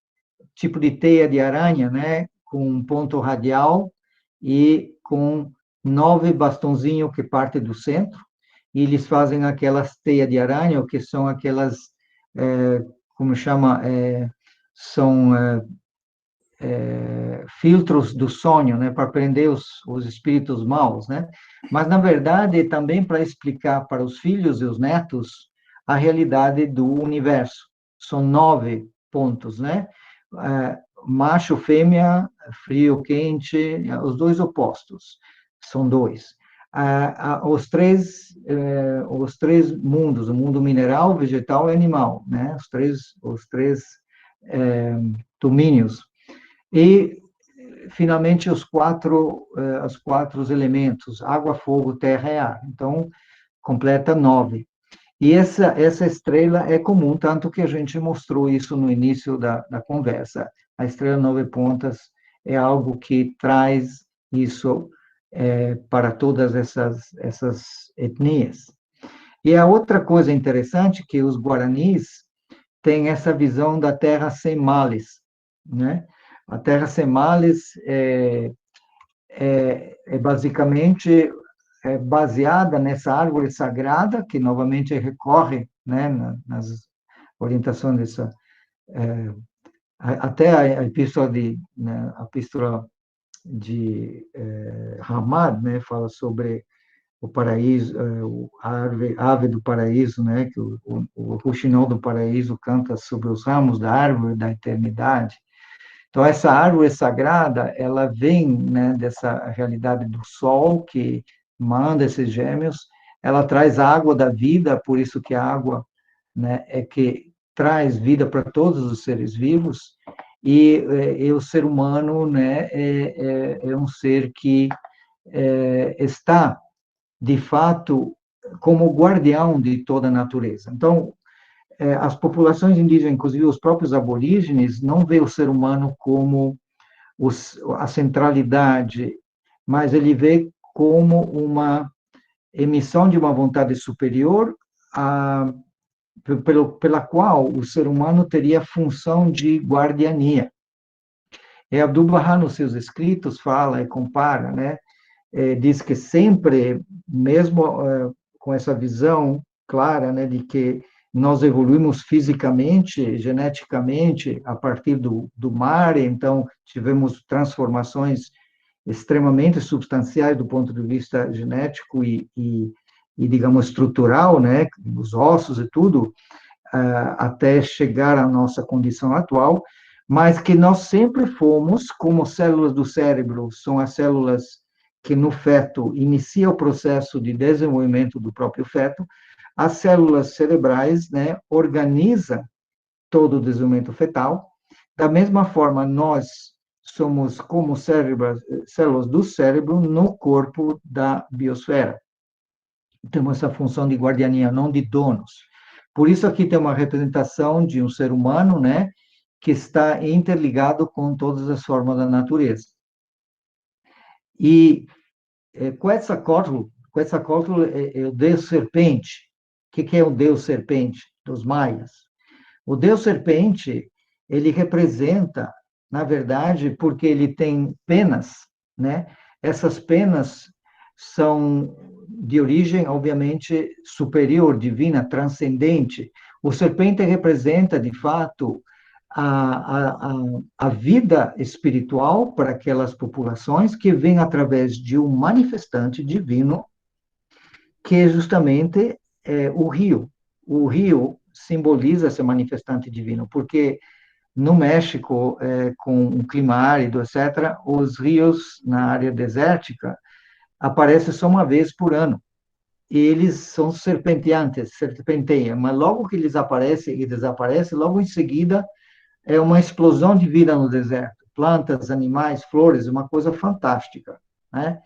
[SPEAKER 1] tipo de teia de aranha, né, com um ponto radial e com 9 bastãozinhos que partem do centro, e eles fazem aquelas teias de aranha, que são aquelas, como chama, são filtros do sonho, né, para prender os espíritos maus, né? Mas, na verdade, também para explicar para os filhos e os netos a realidade do universo. São 9 pontos, né? Macho, fêmea, frio, quente, os 2 opostos, são 2. Os três mundos, o mundo mineral, vegetal e animal, né? Os três domínios. E, finalmente, os 4 elementos, água, fogo, terra e ar. Então, completa 9. E essa estrela é comum, tanto que a gente mostrou isso no início da conversa. A estrela 9 pontas é algo que traz isso para todas essas etnias. E a outra coisa interessante que os guaranis têm essa visão da terra sem males, né? A terra sem males é basicamente baseada nessa árvore sagrada, que novamente recorre, né, orientação dessa, até a epístola de, né, a epístola de Ramad, né, fala sobre o paraíso, a ave do paraíso, né, que o rouxinol do paraíso canta sobre os ramos da árvore da eternidade. Então, essa árvore sagrada, ela vem, né, dessa realidade do sol que manda esses gêmeos, ela traz a água da vida, por isso que a água, né, é que traz vida para todos os seres vivos, e o ser humano, né, é um ser que está, de fato, como guardião de toda a natureza. Então, as populações indígenas, inclusive os próprios aborígenes, não vê o ser humano como a centralidade, mas ele vê como uma emissão de uma vontade superior, pela qual o ser humano teria função de guardiania. E Abdu'l-Bahá, nos seus escritos, fala e compara, né? Diz que sempre, mesmo com essa visão clara, né, de que nós evoluímos fisicamente, geneticamente, a partir do mar, então tivemos transformações extremamente substanciais do ponto de vista genético e digamos, estrutural, né, os ossos e tudo, até chegar à nossa condição atual, mas que nós sempre fomos, como células do cérebro, são as células que no feto inicia o processo de desenvolvimento do próprio feto, as células cerebrais, né, organizam todo o desenvolvimento fetal. Da mesma forma, nós somos como células do cérebro no corpo da biosfera. Temos essa função de guardiania, não de donos. Por isso aqui tem uma representação de um ser humano, né, que está interligado com todas as formas da natureza. E Quetzalcoatl é o deus serpente. O que é o deus serpente dos maias? O deus serpente, ele representa, na verdade, porque ele tem penas, né? Essas penas são de origem, obviamente, superior, divina, transcendente. O serpente representa, de fato, a vida espiritual para aquelas populações que vem através de um manifestante divino, que é justamente o rio. O rio simboliza esse manifestante divino, porque no México, com um clima árido, etc., os rios na área desértica aparecem só uma vez por ano. E eles são serpenteiam, mas logo que eles aparecem e desaparecem, logo em seguida é uma explosão de vida no deserto. Plantas, animais, flores, uma coisa fantástica, né?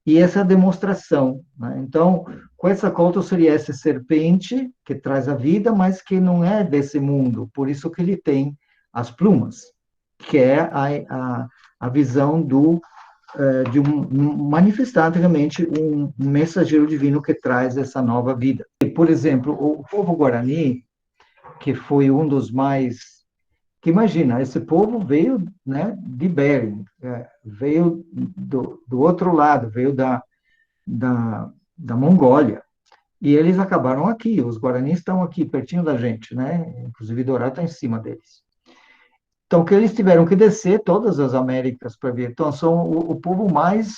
[SPEAKER 1] E essa demonstração, né? Então, Quetzalcoatl seria essa serpente que traz a vida, mas que não é desse mundo, por isso que ele tem as plumas, que é a visão de um manifestar realmente um mensageiro divino que traz essa nova vida. Por exemplo, o povo Guarani, que foi um dos mais que imagina, esse povo veio, né, de Bering, veio do outro lado, veio da Mongólia, e eles acabaram aqui, os guaranis estão aqui, pertinho da gente, né, inclusive Dorá está em cima deles. Então, que eles tiveram que descer todas as Américas para ver, então são o povo mais,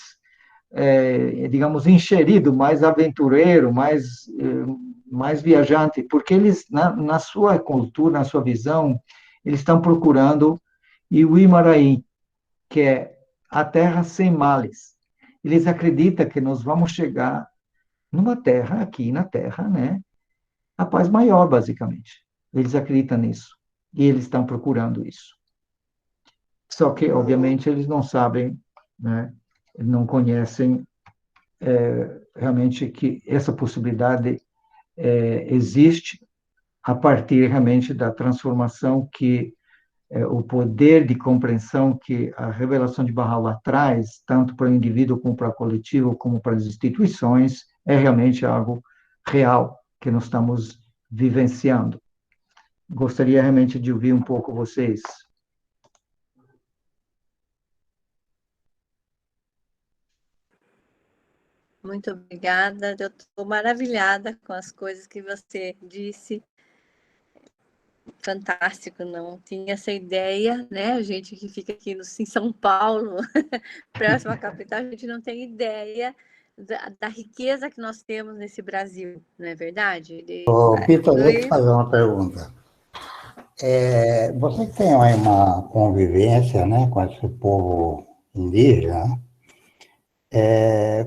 [SPEAKER 1] digamos, encherido, mais aventureiro, mais viajante, porque eles, na sua cultura, na sua visão, eles estão procurando Iuimaraí, que é a terra sem males. Eles acreditam que nós vamos chegar numa terra, aqui na terra, né? A paz maior, basicamente. Eles acreditam nisso. E eles estão procurando isso. Só que, obviamente, eles não sabem, né? Não conhecem realmente que essa possibilidade existe a partir realmente da transformação que o poder de compreensão que a revelação de Bahá'u'lláh traz, tanto para o indivíduo como para o coletivo, como para as instituições, é realmente algo real que nós estamos vivenciando. Gostaria realmente de ouvir um pouco vocês.
[SPEAKER 2] Muito obrigada. Eu estou maravilhada com as coisas que você disse. fantástico, não tinha essa ideia, né? A gente que fica aqui em São Paulo, próxima à capital, a gente não tem ideia da riqueza que nós temos nesse Brasil, não é verdade?
[SPEAKER 3] Ô, Vitor, deixa eu te fazer uma pergunta. Você tem aí uma convivência, né, com esse povo indígena, né?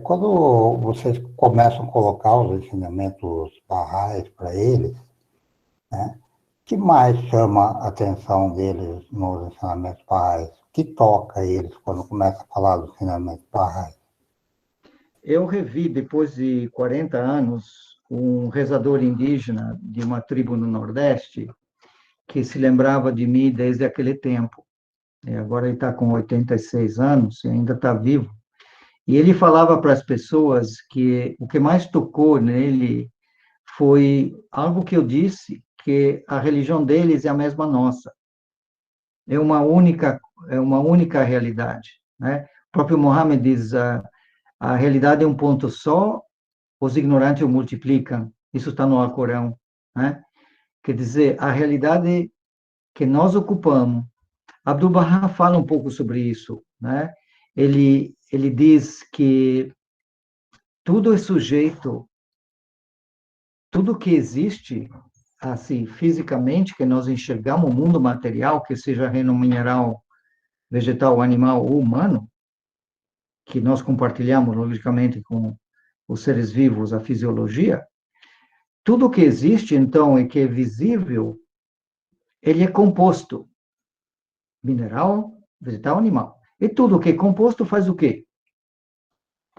[SPEAKER 3] Quando vocês começam a colocar os ensinamentos barrais para eles, né, o que mais chama a atenção deles nos ensinamentos barrais? O que toca eles quando começa a falar dos ensinamentos barrais?
[SPEAKER 1] Eu revi, depois de 40 anos, um rezador indígena de uma tribo no Nordeste que se lembrava de mim desde aquele tempo. Agora ele está com 86 anos e ainda está vivo. E ele falava para as pessoas que o que mais tocou nele foi algo que eu disse, que a religião deles é a mesma nossa. É uma única realidade, né? O próprio Mohammed diz, a realidade é um ponto só, os ignorantes o multiplicam. Isso está no Alcorão, né? Quer dizer, a realidade que nós ocupamos. Abdu'l-Bahá fala um pouco sobre isso, né? Ele diz que tudo é sujeito, tudo que existe, assim, fisicamente, que nós enxergamos, o mundo material, que seja reino mineral, vegetal, animal ou humano, que nós compartilhamos, logicamente, com os seres vivos, a fisiologia, tudo que existe, então, e que é visível, ele é composto, mineral, vegetal, animal. E tudo que é composto faz o quê?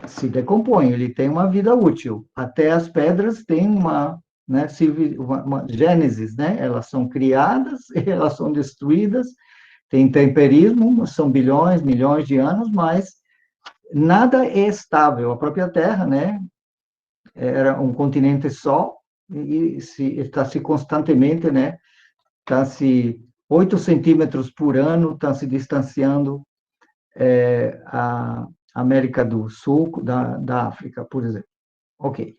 [SPEAKER 1] Se decompõe, ele tem uma vida útil. Até as pedras têm né, uma gênesis, né? Elas são criadas, elas são destruídas, tem temperismo, são bilhões, milhões de anos, mas nada é estável. A própria Terra, né? Era um continente só e está se constantemente, né? Está se 8 centímetros por ano, está se distanciando a América do Sul da África, por exemplo. Ok.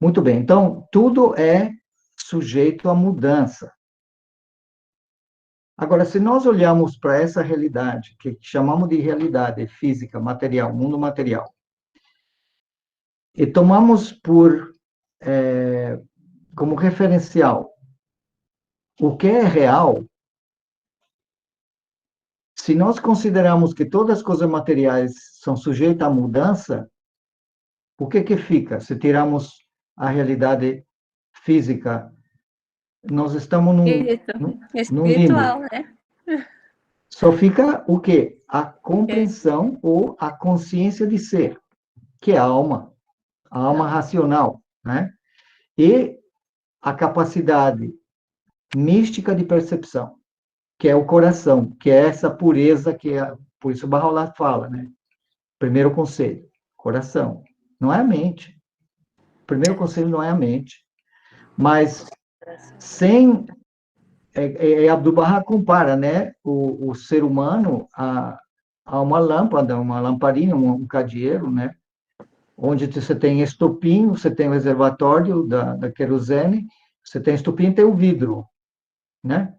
[SPEAKER 1] Muito bem. Então, tudo é sujeito à mudança. Agora, se nós olharmos para essa realidade, que chamamos de realidade física, material, mundo material, e tomamos como referencial o que é real, se nós considerarmos que todas as coisas materiais são sujeitas à mudança, o que fica? Se tirarmos a realidade física, nós estamos
[SPEAKER 2] Espírito,
[SPEAKER 1] num limbo.
[SPEAKER 2] espiritual, né?
[SPEAKER 1] Só fica o quê? A compreensão ou a consciência de ser, que é a alma racional, né? E a capacidade mística de percepção, que é o coração, que é essa pureza por isso o Bahá'u'lláh fala, né? Primeiro conselho, coração, não é a mente. O primeiro conselho não é a mente, mas sem Abdu'l-Bahá compara, né, o ser humano a uma lâmpada, uma lamparina, um candeeiro, né, onde você tem estopim, você tem o reservatório da querosene, você tem estopim e tem o vidro, né?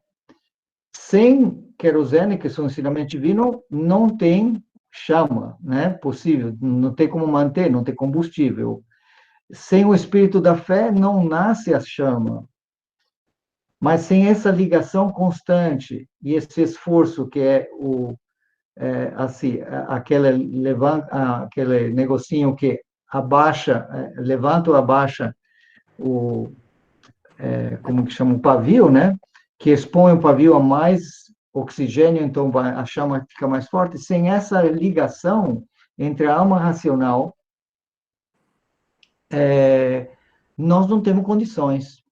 [SPEAKER 1] Sem querosene, que é um ensinamento divino, não tem chama, né? Possível, não tem como manter, não tem combustível. Sem o espírito da fé, não nasce a chama. Mas sem essa ligação constante e esse esforço que é assim, aquele negocinho que abaixa, levanta ou abaixa como que chama, o pavio, né? Que expõe o pavio a mais oxigênio, então a chama fica mais forte. Sem essa ligação entre a alma racional, nós não temos condições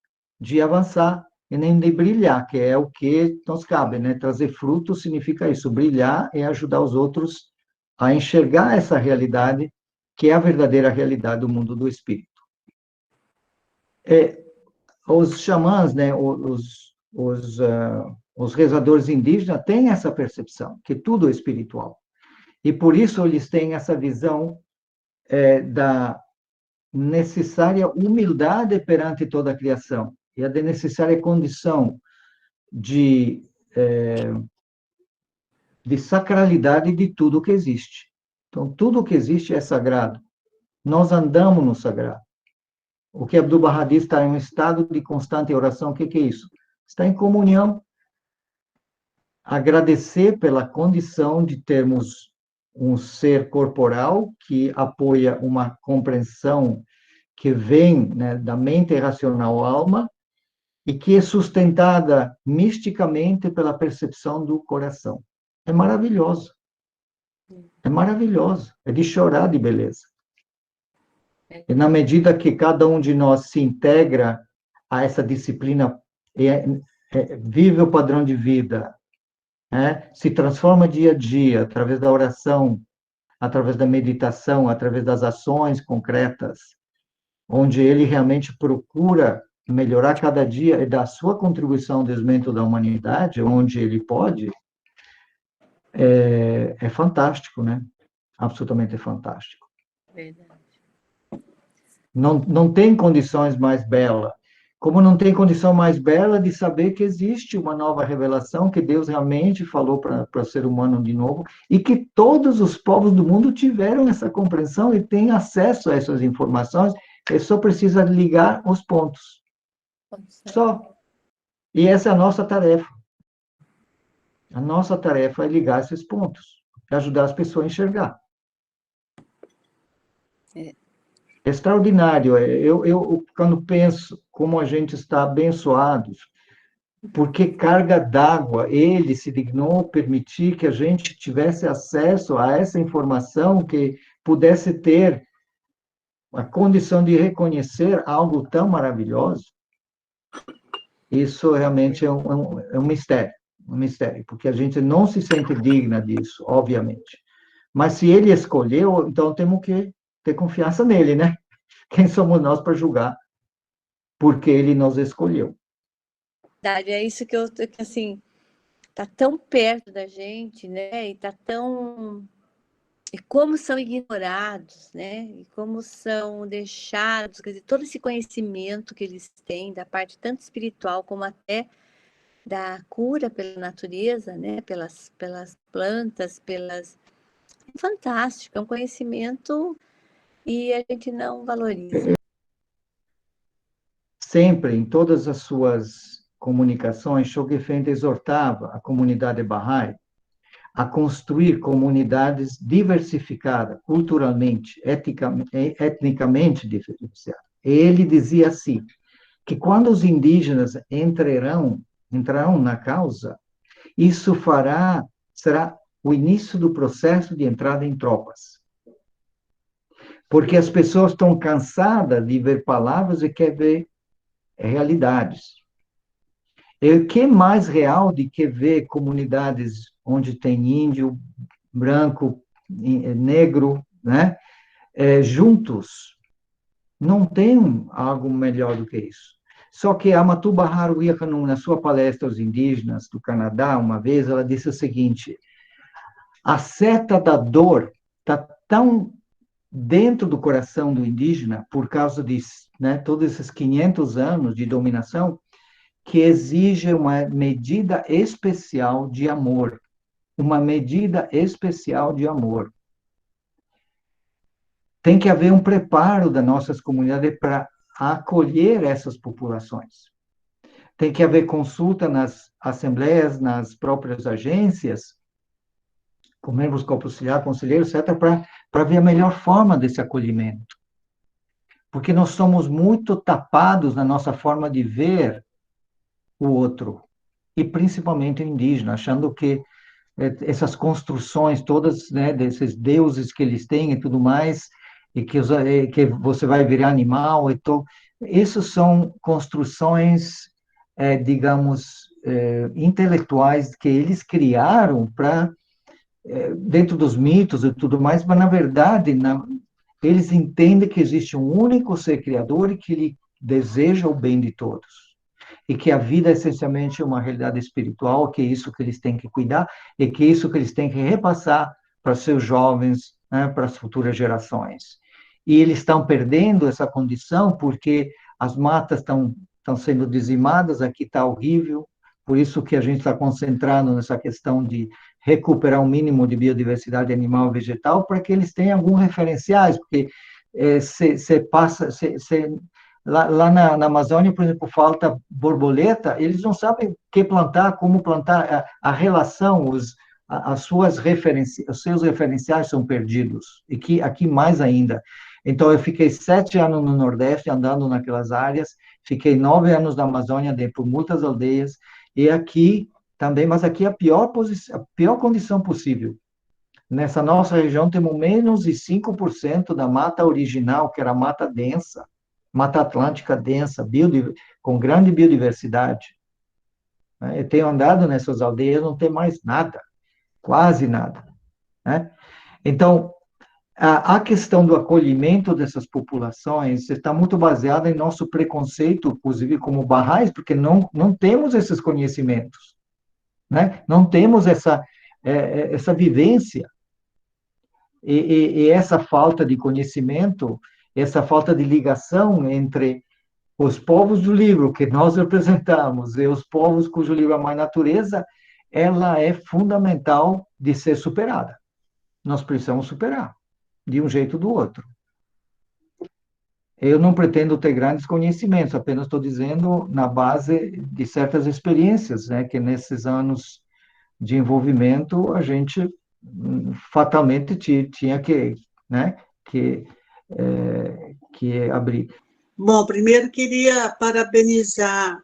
[SPEAKER 1] de avançar e nem de brilhar, que é o que nos cabe, né? Trazer fruto significa isso, brilhar é ajudar os outros a enxergar essa realidade, que é a verdadeira realidade do mundo do espírito. Os xamãs, né, os rezadores indígenas têm essa percepção, que tudo é espiritual. E por isso eles têm essa visão da necessária humildade perante toda a criação e a necessária condição de, de sacralidade de tudo que existe. Então, tudo que existe é sagrado. Nós andamos no sagrado. O que Abdu'l-Bahá diz está em um estado de constante oração. O que é isso? Está em comunhão. Agradecer pela condição de termos um ser corporal que apoia uma compreensão que vem, né, da mente racional à alma e que é sustentada misticamente pela percepção do coração. É maravilhoso. É maravilhoso. É de chorar de beleza. E na medida que cada um de nós se integra a essa disciplina, vive o padrão de vida, se transforma dia a dia através da oração, através da meditação, através das ações concretas, onde ele realmente procura melhorar cada dia e dar sua contribuição ao desenvolvimento da humanidade, onde ele pode, é fantástico, né? Absolutamente fantástico.
[SPEAKER 2] Verdade.
[SPEAKER 1] Não tem condições mais belas. Como não tem condição mais bela de saber que existe uma nova revelação, que Deus realmente falou para o ser humano de novo, e que todos os povos do mundo tiveram essa compreensão e têm acesso a essas informações, ele só precisa ligar os pontos. Só. E essa é a nossa tarefa. A nossa tarefa é ligar esses pontos, ajudar as pessoas a enxergar. Extraordinário. Eu, quando penso como a gente está abençoados, porque carga d'água, ele se dignou permitir que a gente tivesse acesso a essa informação, que pudesse ter a condição de reconhecer algo tão maravilhoso. Isso realmente é um mistério, porque a gente não se sente digna disso, obviamente. Mas se ele escolheu, então temos que ter confiança nele, né? Quem somos nós para julgar? Porque ele nos escolheu.
[SPEAKER 2] É isso que assim, tá tão perto da gente, né? E tá tão... E como são ignorados, né? E como são deixados, quer dizer, todo esse conhecimento que eles têm, da parte tanto espiritual como até da cura pela natureza, né? Pelas plantas, É fantástico, é um conhecimento e a gente não valoriza.
[SPEAKER 1] Sempre, em todas as suas comunicações, Shoghi exortava a comunidade Bahá'í a construir comunidades diversificadas, culturalmente, etnicamente diversificadas. Ele dizia assim, que quando os indígenas entrarão na causa, isso será o início do processo de entrada em tropas. Porque as pessoas estão cansadas de ver palavras e querem ver realidades. E o que é mais real do que ver comunidades onde tem índio, branco, negro, né? Juntos? Não tem algo melhor do que isso. Só que a Amatu Bahar Wiyakanum, na sua palestra aos indígenas do Canadá, uma vez, ela disse o seguinte: a seta da dor está tão dentro do coração do indígena, por causa de, né, todos esses 500 anos de dominação, que exige uma medida especial de amor. Uma medida especial de amor. Tem que haver um preparo das nossas comunidades para acolher essas populações. Tem que haver consulta nas assembleias, nas próprias agências, com membros conselheiros, etc., para ver a melhor forma desse acolhimento. Porque nós somos muito tapados na nossa forma de ver o outro, e principalmente o indígena, achando que essas construções todas, né, desses deuses que eles têm e tudo mais, e que você vai virar animal, isso são construções, digamos, intelectuais que eles criaram para dentro dos mitos e tudo mais, mas na verdade eles entendem que existe um único ser criador e que ele deseja o bem de todos. E que a vida é essencialmente uma realidade espiritual, que é isso que eles têm que cuidar, e que é isso que eles têm que repassar para seus jovens, né, para as futuras gerações. E eles estão perdendo essa condição porque as matas estão sendo dizimadas, aqui está horrível, por isso que a gente está concentrando nessa questão de recuperar o mínimo de biodiversidade animal e vegetal, para que eles tenham alguns referenciais, porque você passa, lá na Amazônia, por exemplo, falta borboleta, eles não sabem o que plantar, como plantar, a relação, os seus referenciais são perdidos, e que aqui mais ainda. Então, eu fiquei 7 anos no Nordeste, andando naquelas áreas, fiquei 9 anos na Amazônia, andei por muitas aldeias, e aqui também, mas aqui é a pior condição possível. Nessa nossa região, temos menos de 5% da mata original, que era mata densa, Mata Atlântica densa, com grande biodiversidade. Eu tenho andado nessas aldeias, não tem mais nada, quase nada. Né? Então, a questão do acolhimento dessas populações está muito baseada em nosso preconceito, inclusive como barrais, porque não temos esses conhecimentos, né? Não temos essa vivência. E essa falta de conhecimento, essa falta de ligação entre os povos do livro que nós representamos e os povos cujo livro é a Mãe Natureza, ela é fundamental de ser superada. Nós precisamos superar, de um jeito ou do outro. Eu não pretendo ter grandes conhecimentos, apenas estou dizendo na base de certas experiências, né, que nesses anos de envolvimento a gente fatalmente tinha que, né, que abrir.
[SPEAKER 4] Bom, primeiro queria parabenizar,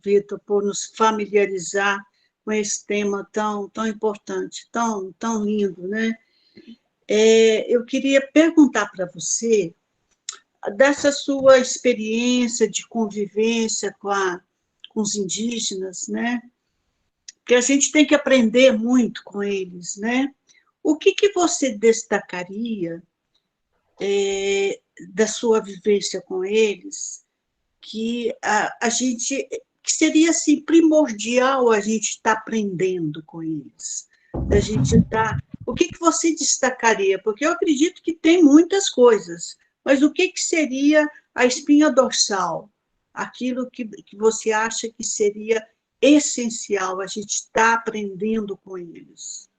[SPEAKER 4] Vitor, por nos familiarizar com esse tema tão importante, tão lindo, né? Eu queria perguntar para você, dessa sua experiência de convivência com os indígenas, né? Porque a gente tem que aprender muito com eles, né? O que você destacaria da sua vivência com eles, que que seria assim, primordial a gente estar aprendendo com eles? O que você destacaria? Porque eu acredito que tem muitas coisas, mas o que seria a espinha dorsal? Aquilo que você acha que seria essencial a gente estar aprendendo com eles?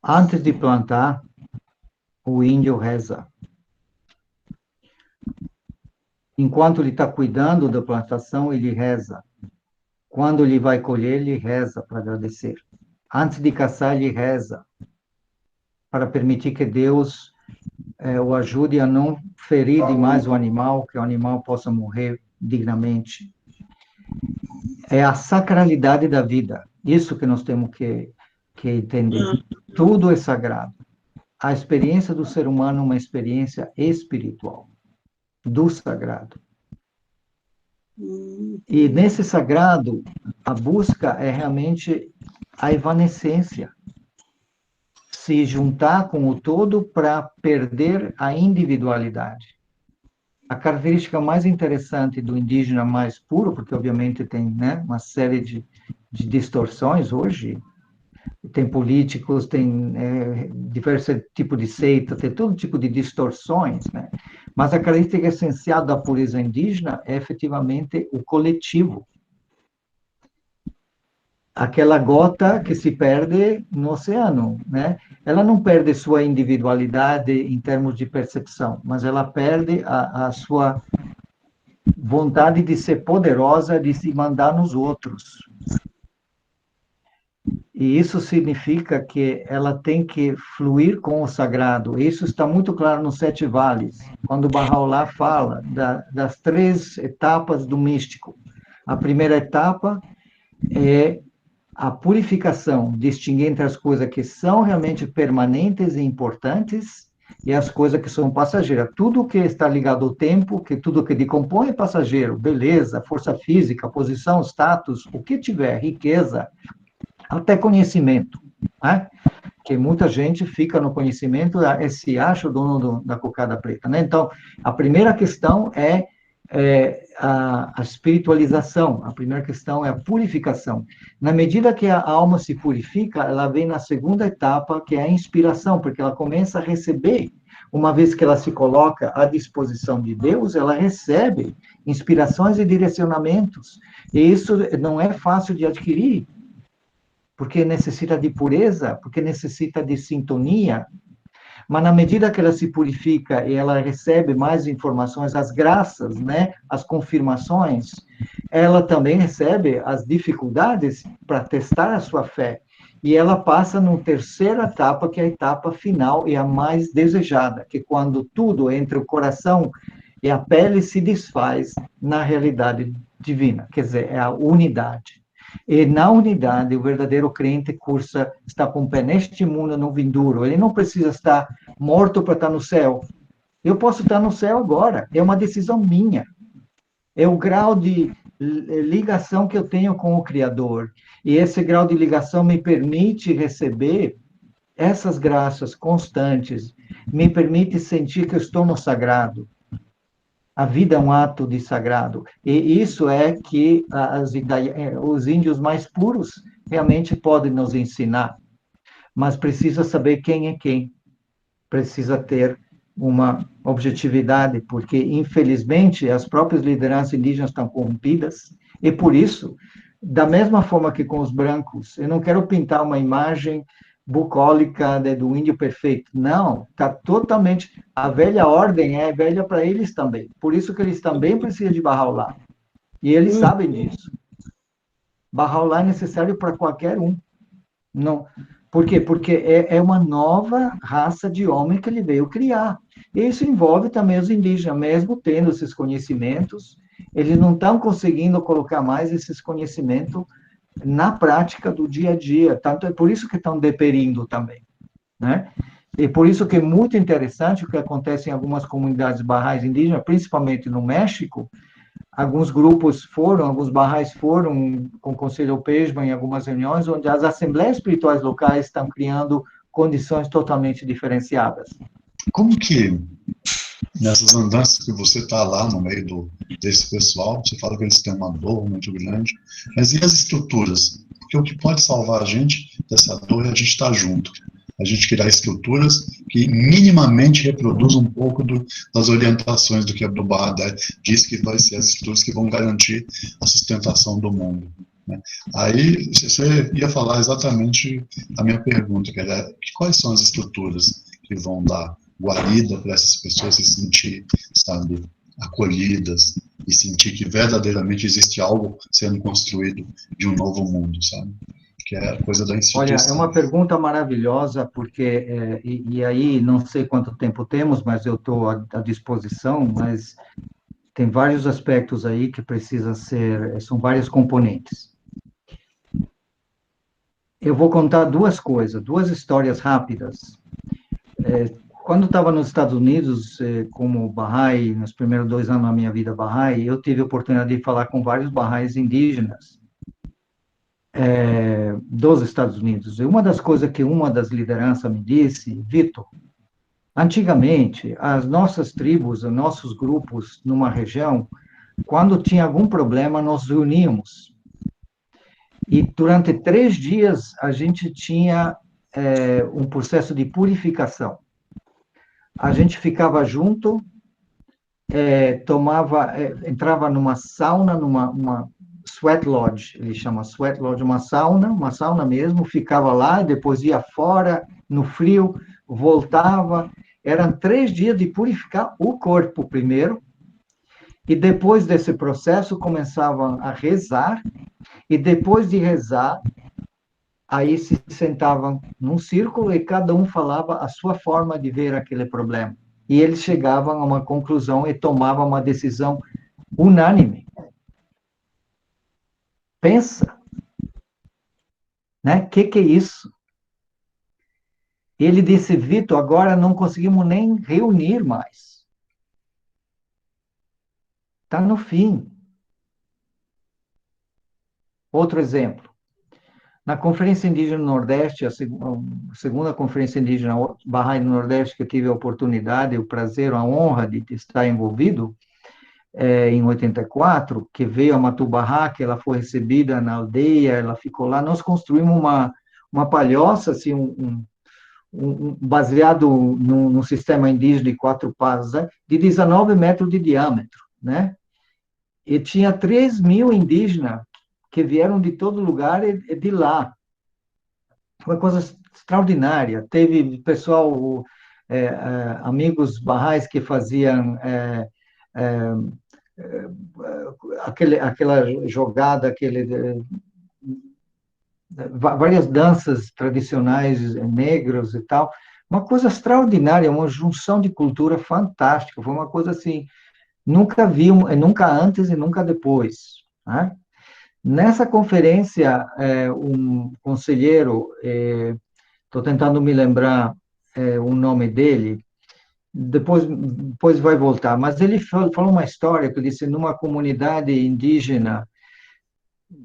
[SPEAKER 1] Antes de plantar, o índio reza. Enquanto ele está cuidando da plantação, ele reza. Quando ele vai colher, ele reza para agradecer. Antes de caçar, ele reza para permitir que Deus o ajude a não ferir demais o animal, que o animal possa morrer dignamente. É a sacralidade da vida. Isso que nós temos que entender. Tudo é sagrado. A experiência do ser humano é uma experiência espiritual, do sagrado. E nesse sagrado, a busca é realmente a evanescência. Se juntar com o todo para perder a individualidade. A característica mais interessante do indígena mais puro, porque obviamente tem, né, uma série de distorções hoje, tem políticos, tem diversos tipos de seita, tem todo tipo de distorções, né? Mas a característica essencial da pureza indígena é efetivamente o coletivo. Aquela gota que se perde no oceano, né? Ela não perde sua individualidade em termos de percepção, mas ela perde a sua vontade de ser poderosa, de se mandar nos outros. E isso significa que ela tem que fluir com o sagrado. Isso está muito claro nos 7 vales, quando Baha'u'lláh fala das 3 etapas do místico. A primeira etapa é a purificação, distinguir entre as coisas que são realmente permanentes e importantes e as coisas que são passageiras. Tudo que está ligado ao tempo, tudo que decompõe é passageiro, beleza, força física, posição, status, o que tiver, riqueza, até conhecimento, né? Que muita gente fica no conhecimento e se acha o dono da cocada preta, né? Então, a primeira questão é a espiritualização, a primeira questão é a purificação. Na medida que a alma se purifica, ela vem na segunda etapa, que é a inspiração, porque ela começa a receber uma vez que ela se coloca à disposição de Deus, ela recebe inspirações e direcionamentos. E isso não é fácil de adquirir, porque necessita de pureza, porque necessita de sintonia. Mas na medida que ela se purifica e ela recebe mais informações, as graças, né, as confirmações, ela também recebe as dificuldades para testar a sua fé. E ela passa numa terceira etapa, que é a etapa final e a mais desejada, que é quando tudo entre o coração e a pele se desfaz na realidade divina, quer dizer, é a unidade. E na unidade, o verdadeiro crente cursa, está com o pé neste mundo, no vindouro. Ele não precisa estar morto para estar no céu. Eu posso estar no céu agora, é uma decisão minha. É o grau de ligação que eu tenho com o Criador. E esse grau de ligação me permite receber essas graças constantes, me permite sentir que eu estou no sagrado. A vida é um ato de sagrado. E isso é que os índios mais puros realmente podem nos ensinar. Mas precisa saber quem é quem. Precisa ter uma objetividade, porque, infelizmente, as próprias lideranças indígenas estão corrompidas, e por isso, da mesma forma que com os brancos, eu não quero pintar uma imagem bucólica do índio perfeito, não, está totalmente, a velha ordem é velha para eles também, por isso que eles também precisam de Bahá'u'lláh, e eles sabem disso. Bahá'u'lláh é necessário para qualquer um, não. Por quê? Porque é uma nova raça de homem que ele veio criar. Isso envolve também os indígenas, mesmo tendo esses conhecimentos, eles não estão conseguindo colocar mais esses conhecimentos na prática do dia a dia. Tanto é por isso que estão deperindo também, né? E por isso que é muito interessante o que acontece em algumas comunidades barrais indígenas, principalmente no México. Alguns grupos foram, alguns barrais foram com o Conselho Pejman em algumas reuniões, onde as assembleias espirituais locais estão criando condições totalmente diferenciadas.
[SPEAKER 5] Como que, nessas andanças que você está lá no meio desse pessoal, você fala que eles têm uma dor muito grande, mas e as estruturas? Porque o que pode salvar a gente dessa dor é a gente estar junto. A gente criar estruturas que minimamente reproduzam um pouco das orientações do que Abdu'l-Bahá diz que vai ser as estruturas que vão garantir a sustentação do mundo, né? Aí você ia falar exatamente a minha pergunta, que era quais são as estruturas que vão dar guarida para essas pessoas se sentir, sabe, acolhidas e sentir que verdadeiramente existe algo sendo construído de um novo mundo, sabe? Que é a coisa da instituição.
[SPEAKER 1] Olha, é uma pergunta maravilhosa, porque, e aí, não sei quanto tempo temos, mas eu estou à disposição, mas tem vários aspectos aí que precisam ser, são vários componentes. Eu vou contar duas coisas, duas histórias rápidas. Quando eu estava nos Estados Unidos, como Bahá'í, nos primeiros 2 anos da minha vida Bahá'í, eu tive a oportunidade de falar com vários Bahá'ís indígenas, dos Estados Unidos. E uma das coisas que uma das lideranças me disse, Vitor, antigamente, as nossas tribos, os nossos grupos numa região, quando tinha algum problema, nós reuníamos. E durante 3 dias, a gente tinha um processo de purificação. A gente ficava junto, entrava numa sauna, numa sweat lodge, ele chama sweat lodge, uma sauna mesmo, ficava lá, depois ia fora, no frio, voltava. Eram 3 dias de purificar o corpo primeiro, e depois desse processo começavam a rezar, e depois de rezar, aí se sentavam num círculo e cada um falava a sua forma de ver aquele problema. E eles chegavam a uma conclusão e tomavam uma decisão unânime. Pensa, né? Que é isso? Ele disse, Vitor, agora não conseguimos nem reunir mais. Está no fim. Outro exemplo. Na Conferência Indígena do Nordeste, a segunda Conferência Indígena Bahá'í no Nordeste, que eu tive a oportunidade, o prazer, a honra de estar envolvido, em 84, que veio a Matubahá, que ela foi recebida na aldeia, ela ficou lá, nós construímos uma palhoça, assim, baseado no sistema indígena de quatro passos, né, de 19 metros de diâmetro, né? E tinha 3 mil indígenas que vieram de todo lugar e de lá. Foi uma coisa extraordinária. Teve pessoal, amigos barrais que faziam é, aquela jogada, várias danças tradicionais negros e tal. Uma coisa extraordinária, uma junção de cultura fantástica. Foi uma coisa assim, nunca vi, nunca antes e nunca depois, né? Nessa conferência, um conselheiro, estou tentando me lembrar o nome dele, depois vai voltar, mas ele falou uma história que disse, numa comunidade indígena,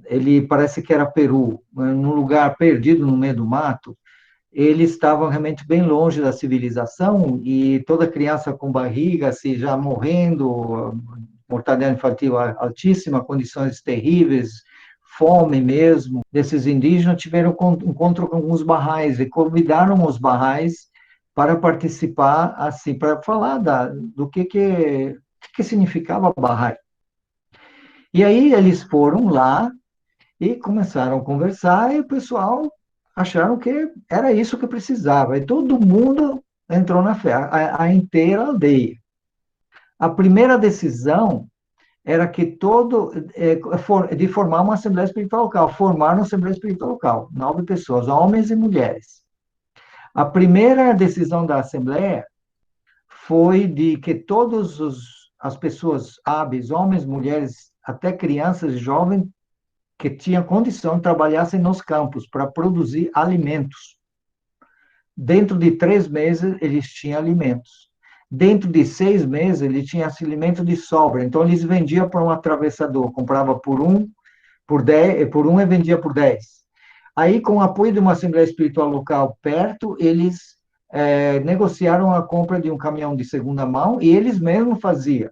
[SPEAKER 1] ele parece que era Peru, num lugar perdido no meio do mato, eles estavam realmente bem longe da civilização e toda criança com barriga, assim, já morrendo, mortalidade infantil altíssima, condições terríveis, fome mesmo. Desses indígenas tiveram encontro com alguns barrais e convidaram os barrais para participar, assim, para falar do que significava barrai. E aí eles foram lá e começaram a conversar e o pessoal acharam que era isso que precisava. E todo mundo entrou na fé, a inteira aldeia. A primeira decisão era que de formar uma Assembleia Espiritual Local. Formaram uma Assembleia Espiritual Local, 9 pessoas, homens e mulheres. A primeira decisão da Assembleia foi de que todas as pessoas hábeis, homens, mulheres, até crianças e jovens, que tinham condição de trabalhassem nos campos para produzir alimentos. Dentro de 3 meses, eles tinham alimentos. Dentro de 6 meses, ele tinha esse alimento de sobra. Então, eles vendiam para um atravessador. Comprava por um e vendia por 10. Aí, com o apoio de uma Assembleia Espiritual Local perto, eles negociaram a compra de um caminhão de segunda mão e eles mesmos faziam.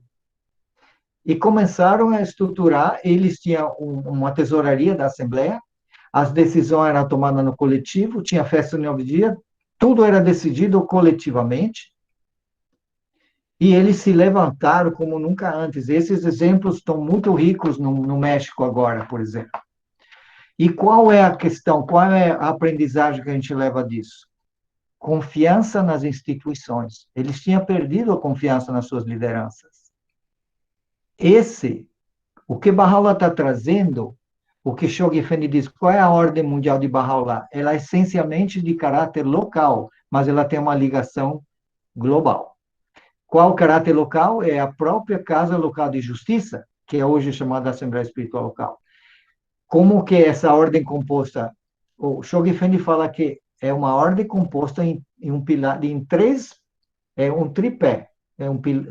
[SPEAKER 1] E começaram a estruturar, eles tinham uma tesouraria da Assembleia, as decisões eram tomadas no coletivo, tinha festa no 9 dias, tudo era decidido coletivamente, e eles se levantaram como nunca antes. Esses exemplos estão muito ricos no México agora, por exemplo. E qual é a questão, qual é a aprendizagem que a gente leva disso? Confiança nas instituições. Eles tinham perdido a confiança nas suas lideranças. O que Baha'u'lláh está trazendo, o que Shoghi Effendi diz, qual é a ordem mundial de Baha'u'lláh? Ela é essencialmente de caráter local, mas ela tem uma ligação global. Qual o caráter local? É a própria Casa Local de Justiça, que é hoje chamada Assembleia Espiritual Local. Como que é essa ordem composta? O Shoghi Effendi fala que é uma ordem composta em um pilar, em 3, um tripé,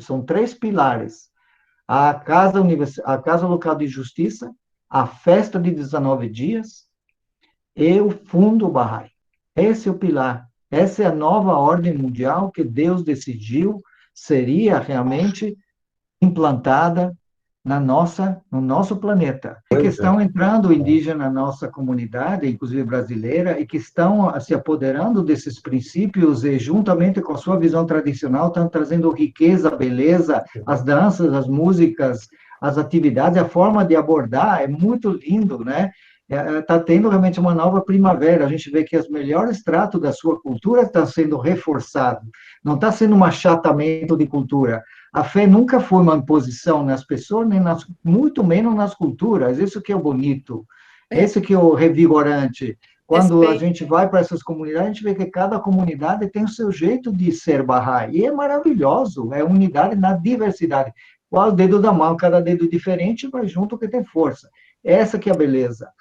[SPEAKER 1] são 3 pilares. A Casa Local de Justiça, a festa de 19 dias e o Fundo Bahá'í. Esse é o pilar. Essa é a nova ordem mundial que Deus decidiu seria realmente implantada no nosso planeta. E que estão entrando indígenas na nossa comunidade, inclusive brasileira, e que estão se apoderando desses princípios e, juntamente com a sua visão tradicional, estão trazendo riqueza, beleza, as danças, as músicas, as atividades, a forma de abordar, é muito lindo, né? Está tendo realmente uma nova primavera. A gente vê que os melhores tratos da sua cultura estão sendo reforçados. Não está sendo um achatamento de cultura. A fé nunca foi uma imposição nas pessoas, nem muito menos nas culturas. Isso que é o bonito. Esse que é o revigorante. Quando a gente vai para essas comunidades, a gente vê que cada comunidade tem o seu jeito de ser Bahá'í. E é maravilhoso. É unidade na diversidade. Qual o dedo da mão? Cada dedo diferente vai junto que tem força. Essa que é a beleza.